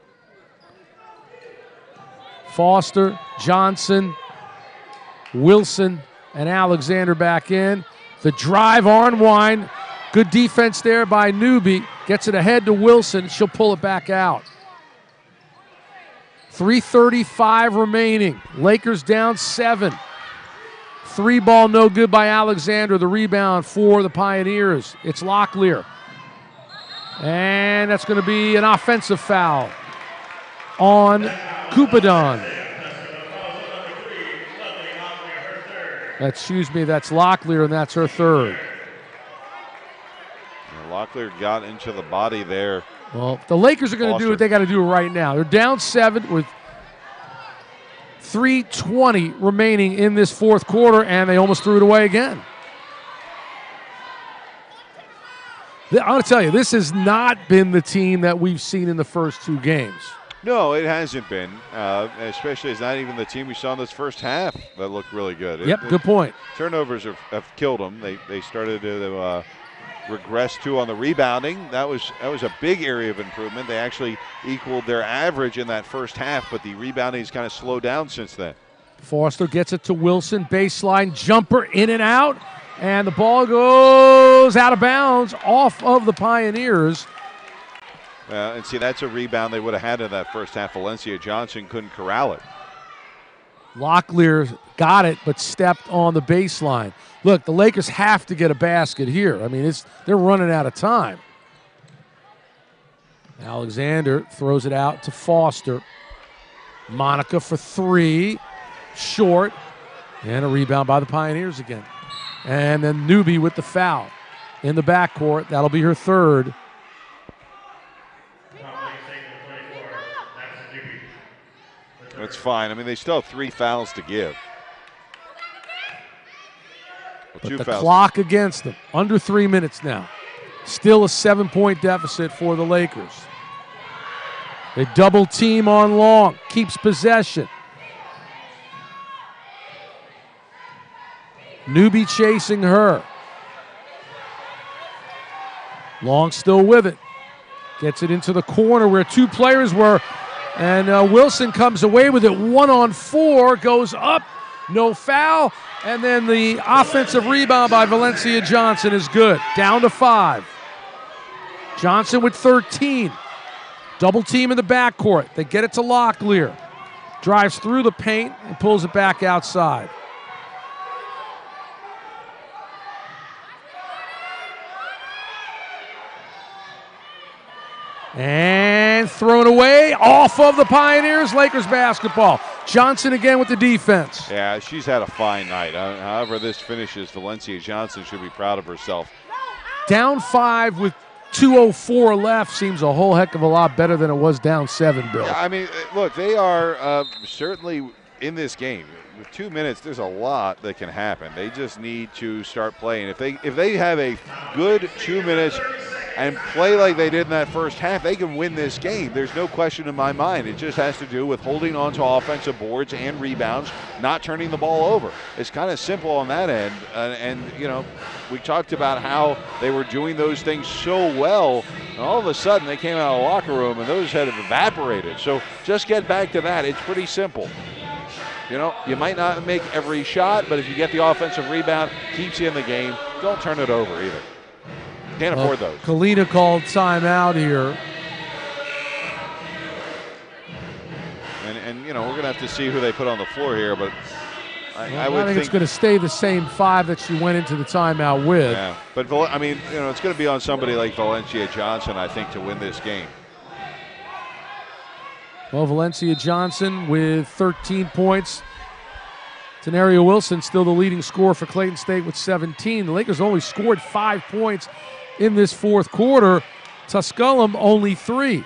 Foster, Johnson, Wilson, and Alexander back in. The drive, Arnwine. Good defense there by Newby. Gets it ahead to Wilson. She'll pull it back out. 3:35 remaining. Lakers down 7. 3 ball no good by Alexander. The rebound for the Pioneers. It's Locklear. And that's going to be an offensive foul on Kupadon. Excuse me, that's Locklear, and that's her third. Locklear got into the body there. Well, the Lakers are going to do what they got to do right now. They're down 7 with 3:20 remaining in this fourth quarter, and they almost threw it away again. I want to tell you, this has not been the team that we've seen in the first 2 games. No, it hasn't been. Especially, it's not even the team we saw in this first half that looked really good. Good point. Turnovers have killed them. They started to regress too on the rebounding. That was a big area of improvement. They actually equaled their average in that first half, but the rebounding has kind of slowed down since then. Foster gets it to Wilson, baseline jumper, in and out, and the ball goes out of bounds off of the Pioneers. And see, that's a rebound they would have had in that first half. Valencia Johnson couldn't corral it. Locklear got it, but stepped on the baseline. Look, the Lakers have to get a basket here. I mean, they're running out of time. Alexander throws it out to Foster. Monica for 3. Short. And a rebound by the Pioneers again. And then Newby with the foul in the backcourt. That'll be her third. That's fine. I mean, they still have 3 fouls to give. But the clock against them. Under 3 minutes now. Still a 7-point deficit for the Lakers. They double team on Long. Keeps possession. Newby chasing her. Long still with it. Gets it into the corner where 2 players were. And Wilson comes away with it. 1-on-4. Goes up. no foul. And then the offensive rebound by Valencia Johnson is good. Down to 5. Johnson with 13. Double team in the backcourt. They get it to Locklear. Drives through the paint and pulls it back outside. And thrown away off of the Pioneers. Lakers basketball. Johnson again with the defense. Yeah, she's had a fine night. However this finishes, Valencia Johnson should be proud of herself. Down 5 with 2:04 left seems a whole heck of a lot better than it was down 7, Bill. Yeah, I mean, look, they are certainly in this game. With 2 minutes, there's a lot that can happen. They just need to start playing. If they have a good 2 minutes and play like they did in that first half, they can win this game. There's no question in my mind. It just has to do with holding on to offensive boards and rebounds, not turning the ball over. It's kind of simple on that end. And you know, we talked about how they were doing those things so well, and all of a sudden they came out of the locker room and those had evaporated. So just get back to that. It's pretty simple. You know, you might not make every shot, but if you get the offensive rebound, keeps you in the game, don't turn it over either. Can't afford those. Kalina called timeout here. And you know, we're going to have to see who they put on the floor here, but I would think it's going to stay the same 5 that she went into the timeout with. Yeah, but I mean, you know, it's going to be on somebody like Valencia Johnson, I think, to win this game. Well, Valencia Johnson with 13 points. Tenaria Wilson still the leading scorer for Clayton State with 17. The Lakers only scored 5 points in this fourth quarter. Tusculum only 3.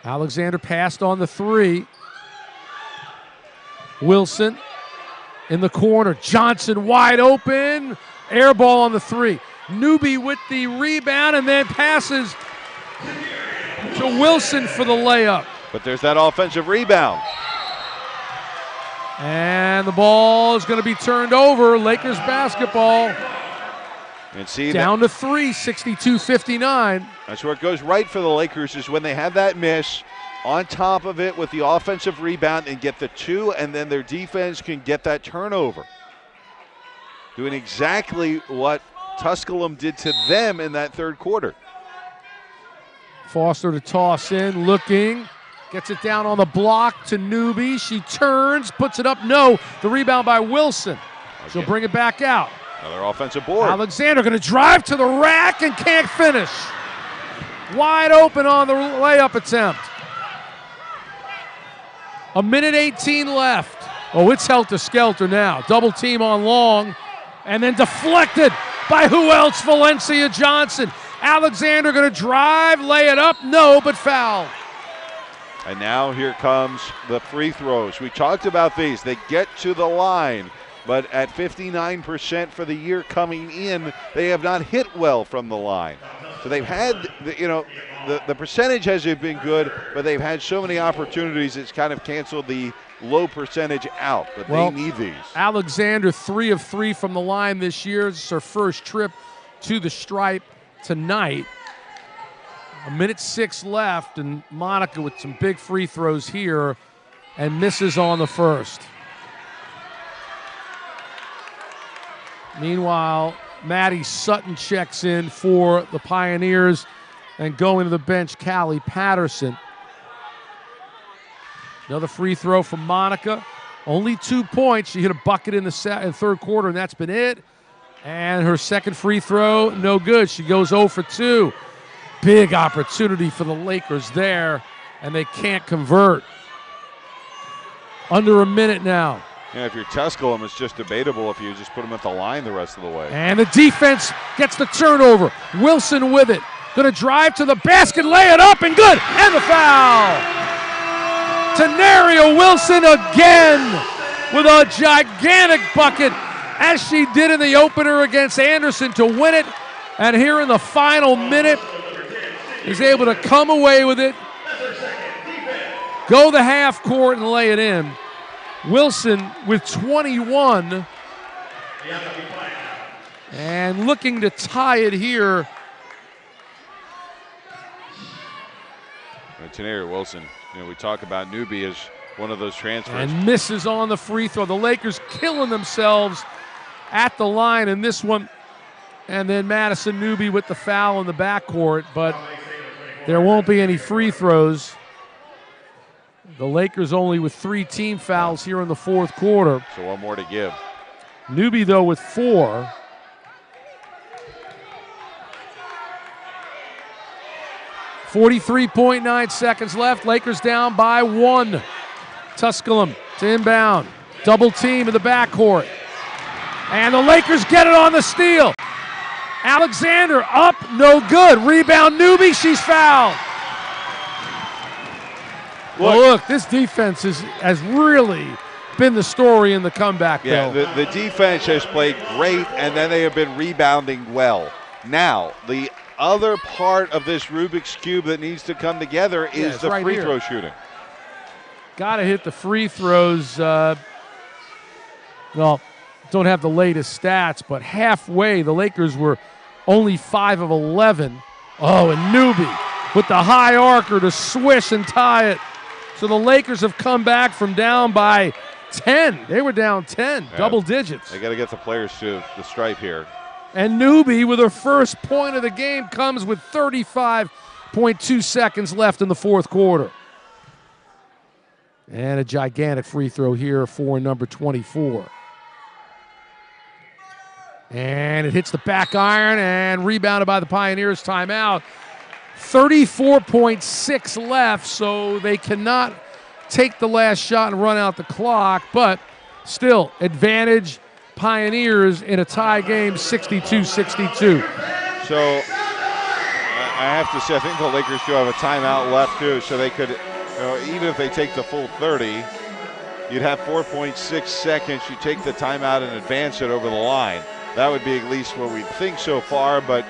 Alexander passed on the 3. Wilson in the corner. Johnson wide open. Air ball on the 3. Newby with the rebound and then passes to Wilson for the layup. But there's that offensive rebound. And the ball is going to be turned over. Lakers basketball. And see down to 3, 62-59. That's where it goes right for the Lakers, is when they have that miss, on top of it with the offensive rebound and get the 2, and then their defense can get that turnover. Doing exactly what Tusculum did to them in that third quarter. Foster to toss in, looking. Gets it down on the block to Newby. She turns, puts it up. No, the rebound by Wilson. Okay. She'll bring it back out. Another offensive board. Alexander going to drive to the rack and can't finish. Wide open on the layup attempt. 1:18 left. Oh, it's helter-skelter now. Double team on Long. And then deflected by who else? Valencia Johnson. Alexander going to drive, lay it up. No, but foul. And now here comes the free throws. We talked about these. They get to the line, but at 59% for the year coming in, they have not hit well from the line. So they've had, the percentage hasn't been good, but they've had so many opportunities it's kind of canceled the low percentage out, but they need these. Alexander 3 of 3 from the line this year. This is her first trip to the stripe tonight. 1:06 left, and Monica with some big free throws here and misses on the first. Meanwhile, Maddie Sutton checks in for the Pioneers, and going to the bench, Callie Patterson. Another free throw from Monica. Only 2 points. She hit a bucket in the third quarter, and that's been it. And her second free throw, no good. She goes 0 for 2. Big opportunity for the Lakers there, and they can't convert. Under a minute now. Yeah, if you're Tusculum, it's just debatable if you just put them at the line the rest of the way. And the defense gets the turnover. Wilson with it. Going to drive to the basket, lay it up, and good. And the foul. Tenaria Wilson again with a gigantic bucket, as she did in the opener against Anderson, to win it. And here in the final minute, is able to come away with it, go the half court and lay it in. Wilson with 21 and looking to tie it here. Tenaria Wilson, we talk about Newby as one of those transfers. And misses on the free throw. The Lakers killing themselves at the line in this one. And then Madison Newby with the foul in the backcourt, but there won't be any free throws. The Lakers only with 3 team fouls here in the fourth quarter. So one more to give. Newby, though, with 4. .9 seconds left. Lakers down by 1. Tusculum to inbound. Double team in the backcourt. And the Lakers get it on the steal. Alexander up, no good. Rebound Newby, she's fouled. Look, this defense has really been the story in the comeback. Yeah, the defense has played great, and then they have been rebounding well. Now, the other part of this Rubik's Cube that needs to come together is the free throw shooting. Got to hit the free throws. Well, don't have the latest stats, but halfway the Lakers were only 5 of 11. Oh, and Newby with the high arcer to swish and tie it. So the Lakers have come back from down by 10. They were down 10, double digits. They got to get the players to the stripe here. And Newby with her first point of the game comes with 35.2 seconds left in the fourth quarter. And a gigantic free throw here for number 24. And it hits the back iron and rebounded by the Pioneers. Timeout. 34.6 left, so they cannot take the last shot and run out the clock, but still, advantage Pioneers in a tie game, 62-62. So I have to say, I think the Lakers do have a timeout left too, so they could, even if they take the full 30, you'd have 4.6 seconds. You take the timeout and advance it over the line. That would be at least what we think so far, but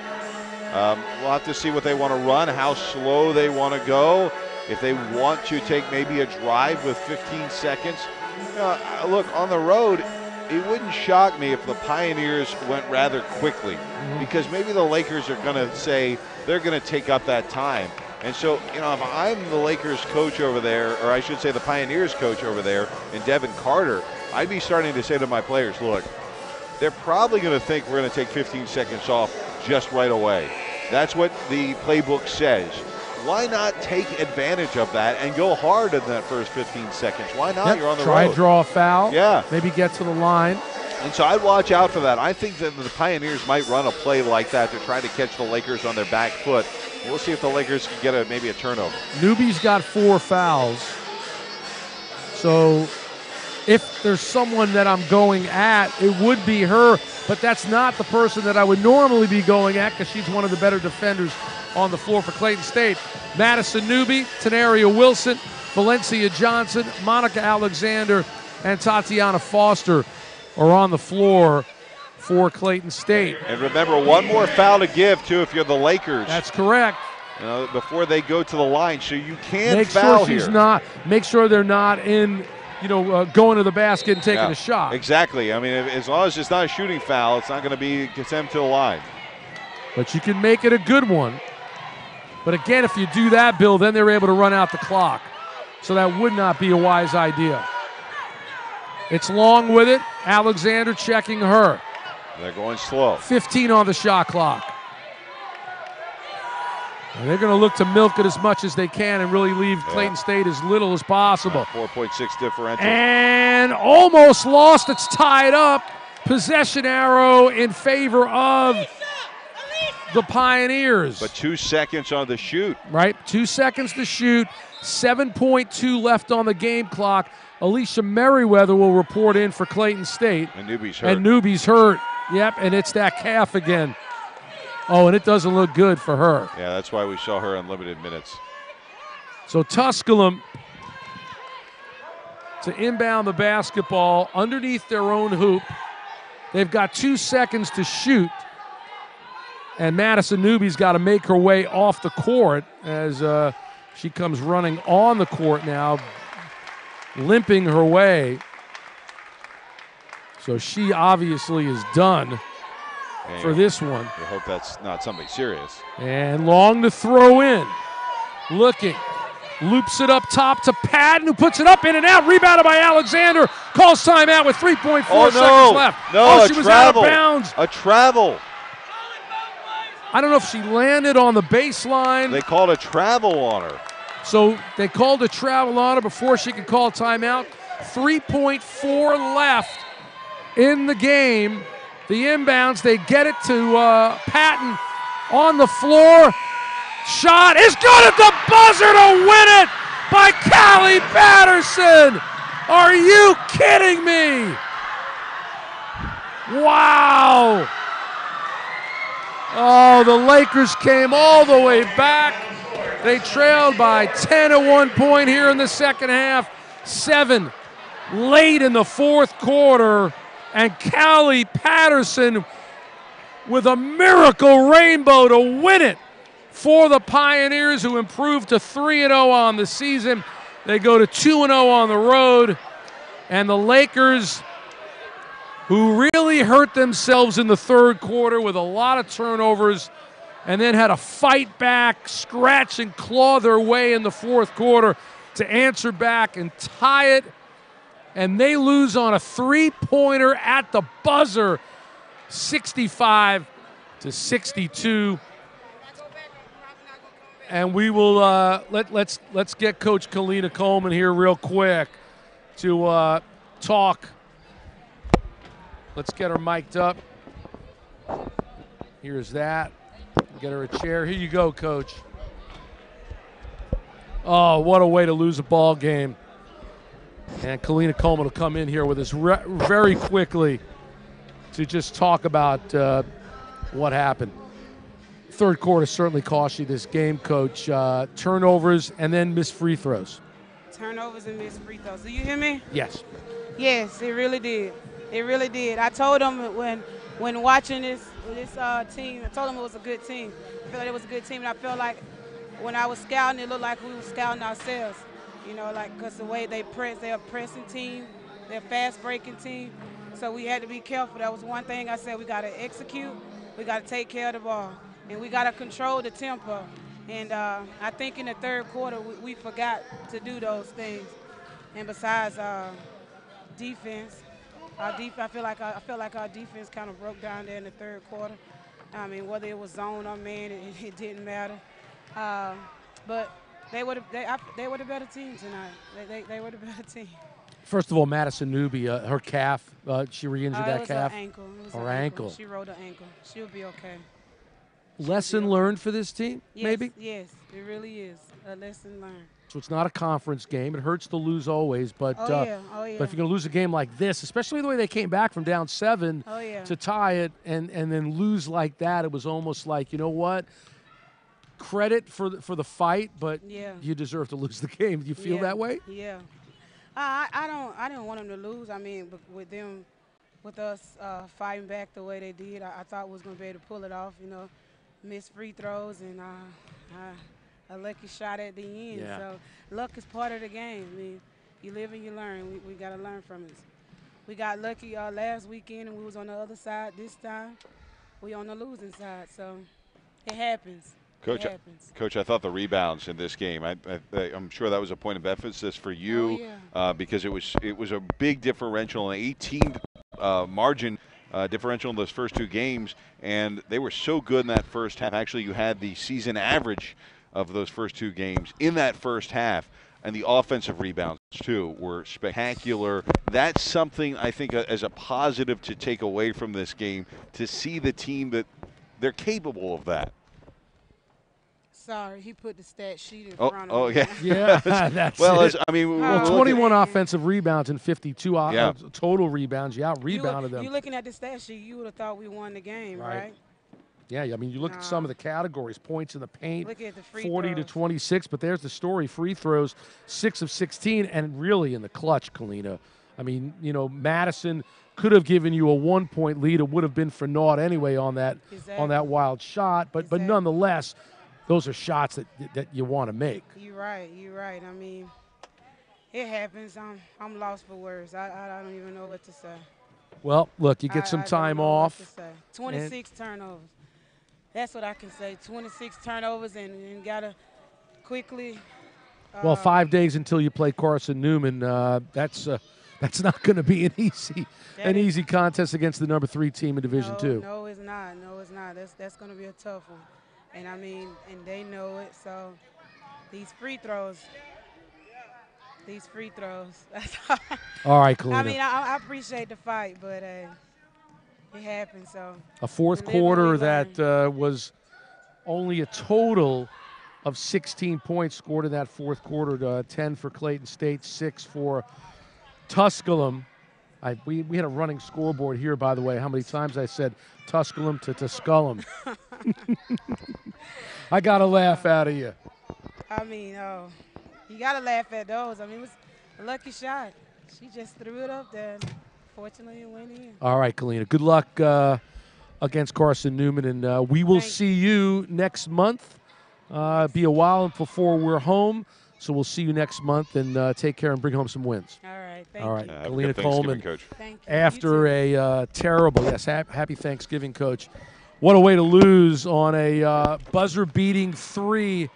we'll have to see what they want to run, how slow they want to go. If they want to take maybe a drive with 15 seconds. Look, on the road, it wouldn't shock me if the Pioneers went rather quickly, because maybe the Lakers are going to say they're going to take up that time. And so, if I'm the Lakers coach over there, or I should say the Pioneers coach over there, and Devin Carter, I'd be starting to say to my players, look, they're probably going to think we're going to take 15 seconds off just right away. That's what the playbook says. Why not take advantage of that and go hard in that first 15 seconds? Why not? You're on the road. Try to draw a foul. Yeah. Maybe get to the line. And so I'd watch out for that. I think that the Pioneers might run a play like that to try to catch the Lakers on their back foot. We'll see if the Lakers can get maybe a turnover. Newby's got 4 fouls. So if there's someone that I'm going at, it would be her. But that's not the person that I would normally be going at, because she's one of the better defenders on the floor for Clayton State. Madison Newby, Tenaria Wilson, Valencia Johnson, Monica Alexander, and Tatiana Foster are on the floor for Clayton State. And remember, one more foul to give, too, if you're the Lakers. That's correct. Before they go to the line, so you can make foul sure she's here. Make sure they're not in, going to the basket and taking a shot. Exactly. I mean, as long as it's not a shooting foul, it's not going to get them to the line. But you can make it a good one. But again, if you do that, Bill, then they're able to run out the clock. So that would not be a wise idea. It's Long with it. Alexander checking her. They're going slow. 15 on the shot clock. And they're going to look to milk it as much as they can and really leave Clayton State as little as possible. 4.6 differential. And almost lost. It's tied up. Possession arrow in favor of the Pioneers. But 2 seconds on the shoot. Right, 2 seconds to shoot. 7.2 left on the game clock. Alicia Merriweather will report in for Clayton State. And Newby's hurt. Yep, and it's that calf again. Oh, and it doesn't look good for her. Yeah, that's why we saw her in limited minutes. So Tusculum to inbound the basketball underneath their own hoop. They've got 2 seconds to shoot. And Madison Newby's got to make her way off the court as she comes running on the court now, limping her way. So she obviously is done for this one. We hope that's not something serious. And Long to throw in. Looking. Loops it up top to Patton, who puts it up, in and out. Rebounded by Alexander. Calls timeout with 3.4 seconds left. No, she was out of bounds. A travel. I don't know if she landed on the baseline. They called a travel on her. So they called a travel on her before she could call timeout. 3.4 left in the game. The inbounds, they get it to Patton on the floor. Shot is good at the buzzer to win it by Callie Patterson. Are you kidding me? Wow. Oh, the Lakers came all the way back. They trailed by 10 at one point here in the second half. 7 late in the fourth quarter. And Callie Patterson with a miracle rainbow to win it for the Pioneers, who improved to 3-0 on the season. They go to 2-0 on the road. And the Lakers, who really hurt themselves in the third quarter with a lot of turnovers and then had to fight back, scratch and claw their way in the fourth quarter to answer back and tie it. And they lose on a three-pointer at the buzzer, 65-62. And we will let's get Coach Kalina Coleman here real quick to talk. Let's get her mic'd up. Here's that. Get her a chair. Here you go, Coach. Oh, what a way to lose a ball game. And Kalina Coleman will come in here with us very quickly to just talk about what happened. Third quarter certainly cost you this game, Coach. Turnovers and then missed free throws. Turnovers and missed free throws. Do you hear me? Yes. Yes, it really did. It really did. I told them when watching this team, I told them it was a good team. I felt like it was a good team, and I felt like when I was scouting, it looked like we were scouting ourselves. You know, like, because the way they press, they're a pressing team, they're a fast-breaking team. So we had to be careful. That was one thing I said, we got to execute, we got to take care of the ball, and we got to control the tempo. And I think in the third quarter, we forgot to do those things. And besides defense, I feel like our defense kind of broke down there in the third quarter. I mean, whether it was zone or man, it didn't matter. But they were the better team tonight. They were the better team. First of all, Madison Newby, her calf, she re-injured that calf. Her ankle. It was her ankle. She rolled her ankle. She'll be okay. Lesson learned for this team, yes, maybe? Yes, it really is a lesson learned. So it's not a conference game. It hurts to lose always, but but if you're going to lose a game like this, especially the way they came back from down 7 to tie it and then lose like that, it was almost like, you know what? Credit for the fight, but you deserve to lose the game. Do you feel that way? Yeah. I didn't want them to lose. I mean, with us fighting back the way they did, I thought we was going to be able to pull it off, you know, missed free throws and a lucky shot at the end. Yeah. So luck is part of the game. I mean, you live and you learn. We got to learn from it. We got lucky last weekend and we was on the other side. This time we on the losing side. So it happens. Coach, I thought the rebounds in this game, I'm sure that was a point of emphasis for you because it was a big differential, an 18 margin differential in those first two games, and they were so good in that first half. Actually, you had the season average of those first two games in that first half, and the offensive rebounds, too, were spectacular. That's something I think as a positive to take away from this game, to see the team that they're capable of that. Sorry, he put the stat sheet in front of me. Oh, yeah. Yeah, that's well, 21 offensive rebounds and 52 total rebounds. You out-rebounded them. You're looking at the stat sheet, you would have thought we won the game, right? Yeah, I mean, you look at some of the categories, points in the paint, look at the free 40 throws. to 26, but there's the story, free throws, 6 of 16, and really in the clutch, Kalina. I mean, you know, Madison could have given you a 1-point lead. It would have been for naught anyway on that wild shot, but nonetheless, those are shots that you want to make. You're right. I mean, it happens. I'm lost for words. I don't even know what to say. Well, look, you get some time off. 26 turnovers. That's what I can say. 26 turnovers and got to quickly Well, 5 days until you play Carson Newman. That's not going to be an easy contest against the number 3 team in Division II. No, it's not. No, it's not. That's going to be a tough one. And I mean, and they know it. So these free throws. That's all right, Kalina. I mean, I appreciate the fight, but it happened. So a fourth quarter that was only a total of 16 points scored in that fourth quarter. 10 for Clayton State, 6 for Tusculum. We had a running scoreboard here, by the way. How many times I said Tusculum to Tusculum? I got a laugh out of you. I mean, you got to laugh at those. I mean, it was a lucky shot. She just threw it up there. Fortunately, it went in. All right, Kalina. Good luck against Carson Newman, and we will see you next month. Be a while before we're home, so we'll see you next month, and take care and bring home some wins. All right, thank you. All right, you. Kalina Coleman. Coach. Thank you. After a terrible, happy Thanksgiving, Coach. What a way to lose on a buzzer-beating 3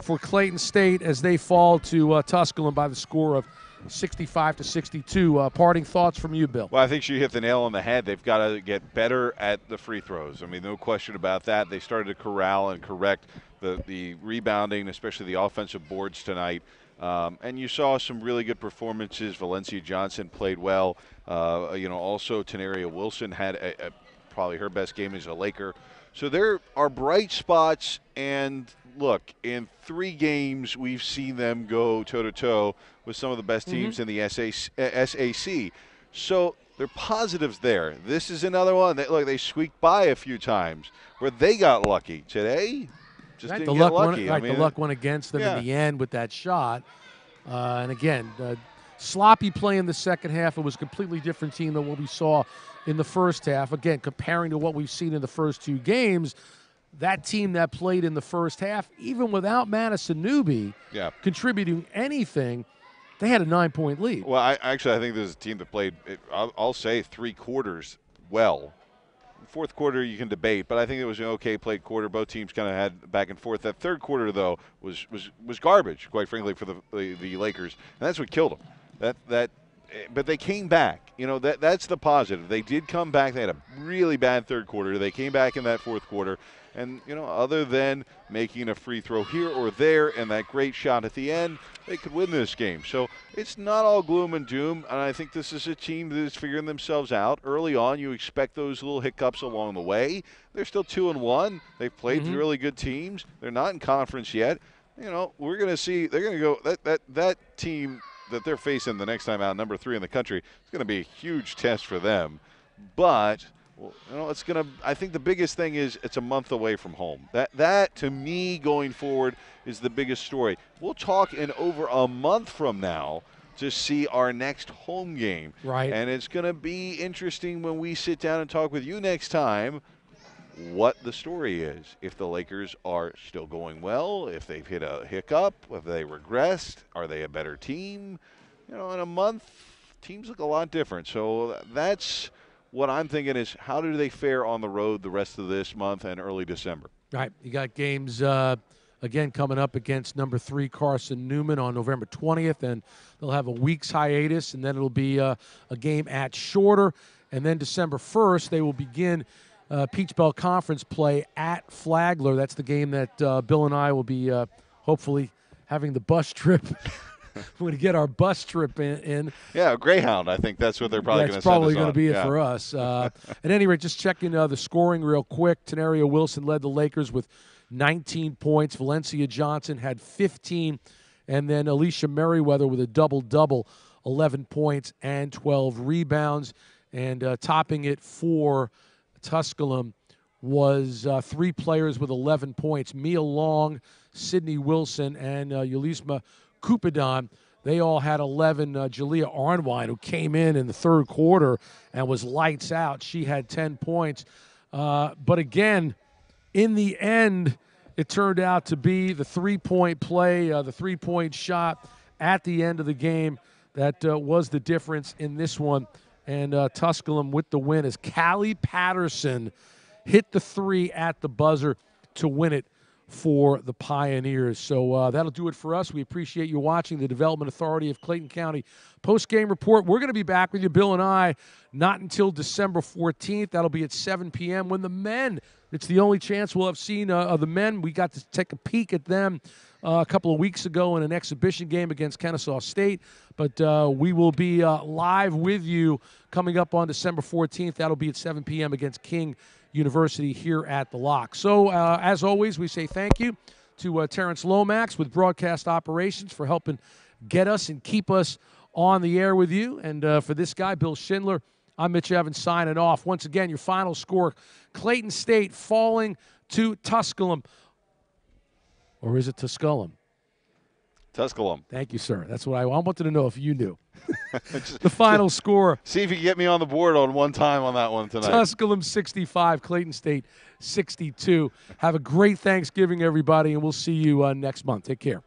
for Clayton State as they fall to Tusculum by the score of 65-62. Parting thoughts from you, Bill. Well, I think she hit the nail on the head. They've got to get better at the free throws. I mean, no question about that. They started to corral and correct the rebounding, especially the offensive boards tonight. And you saw some really good performances. Valencia Johnson played well. Also Tenaria Wilson had probably her best game as a Laker. So there are bright spots, and look, in 3 games we've seen them go toe-to-toe with some of the best teams in the SAC. So there are positives there. This is another one. They squeaked by a few times where they got lucky. Today, just didn't get lucky. The luck went against them in the end with that shot. And again, sloppy play in the second half. It was a completely different team than what we saw in the first half. Again, comparing to what we've seen in the first 2 games, that team that played in the first half, even without Madison Newby contributing anything, they had a 9-point lead. Well, I think this is a team that played, I'll say, 3 quarters well. Fourth quarter you can debate, but I think it was an okay played quarter. Both teams kind of had back and forth. That third quarter, though, was garbage, quite frankly, for the Lakers, and that's what killed them. But they came back. That's the positive. They did come back. They had a really bad third quarter. They came back in that fourth quarter. And, other than making a free throw here or there and that great shot at the end, they could win this game. So it's not all gloom and doom, and I think this is a team that is figuring themselves out. Early on, you expect those little hiccups along the way. They're still 2-1. They've played really good teams. They're not in conference yet. We're going to see. They're going to go that team that they're facing the next time out, number 3 in the country, it's going to be a huge test for them. But it's going to. I think the biggest thing is it's a month away from home. That to me going forward is the biggest story. We'll talk in over a month from now to see our next home game. Right. And it's going to be interesting when we sit down and talk with you next time what the story is. If the Lakers are still going well, if they've hit a hiccup, if they regressed, are they a better team? In a month, teams look a lot different. So that's what I'm thinking is how do they fare on the road the rest of this month and early December? Right. You got games, again, coming up against number 3 Carson Newman on November 20th, and they'll have a week's hiatus, and then it'll be a game at Shorter. And then December 1st, they will begin Peach Belt Conference play at Flagler. That's the game that Bill and I will be hopefully having the bus trip. We're going to get our bus trip in. Yeah, Greyhound. I think that's what they're probably going to send us on. That's probably going to be it for us. At any rate, just checking the scoring real quick. Tenaria Wilson led the Lakers with 19 points. Valencia Johnson had 15. And then Alicia Merriweather with a double-double, 11 points and 12 rebounds. And topping it for Tusculum was 3 players with 11 points. Mia Long, Sydney Wilson, and Yulisma Kupadon. They all had 11. Jalea Arnwine, who came in the third quarter and was lights out, she had 10 points. But again, in the end, it turned out to be the three-point play, the three-point shot at the end of the game that was the difference in this one. And Tusculum with the win as Callie Patterson hit the 3 at the buzzer to win it for the Pioneers. So that'll do it for us. We appreciate you watching the Development Authority of Clayton County post-game report. We're going to be back with you, Bill and I, not until December 14th. That'll be at 7 p.m. when the men, it's the only chance we'll have seen of the men. We got to take a peek at them a couple of weeks ago in an exhibition game against Kennesaw State. But we will be live with you coming up on December 14th. That'll be at 7 p.m. against King University here at the Lock. So, as always, we say thank you to Terrence Lomax with Broadcast Operations for helping get us and keep us on the air with you. And for this guy, Bill Schindler, I'm Mitch Evans signing off. Once again, your final score, Clayton State falling to Tusculum. Or is it Tusculum? Tusculum. Thank you, sir. That's what I wanted to know if you knew. The final score. See if you can get me on the board on one time on that one tonight. Tusculum 65, Clayton State 62. Have a great Thanksgiving, everybody, and we'll see you next month. Take care.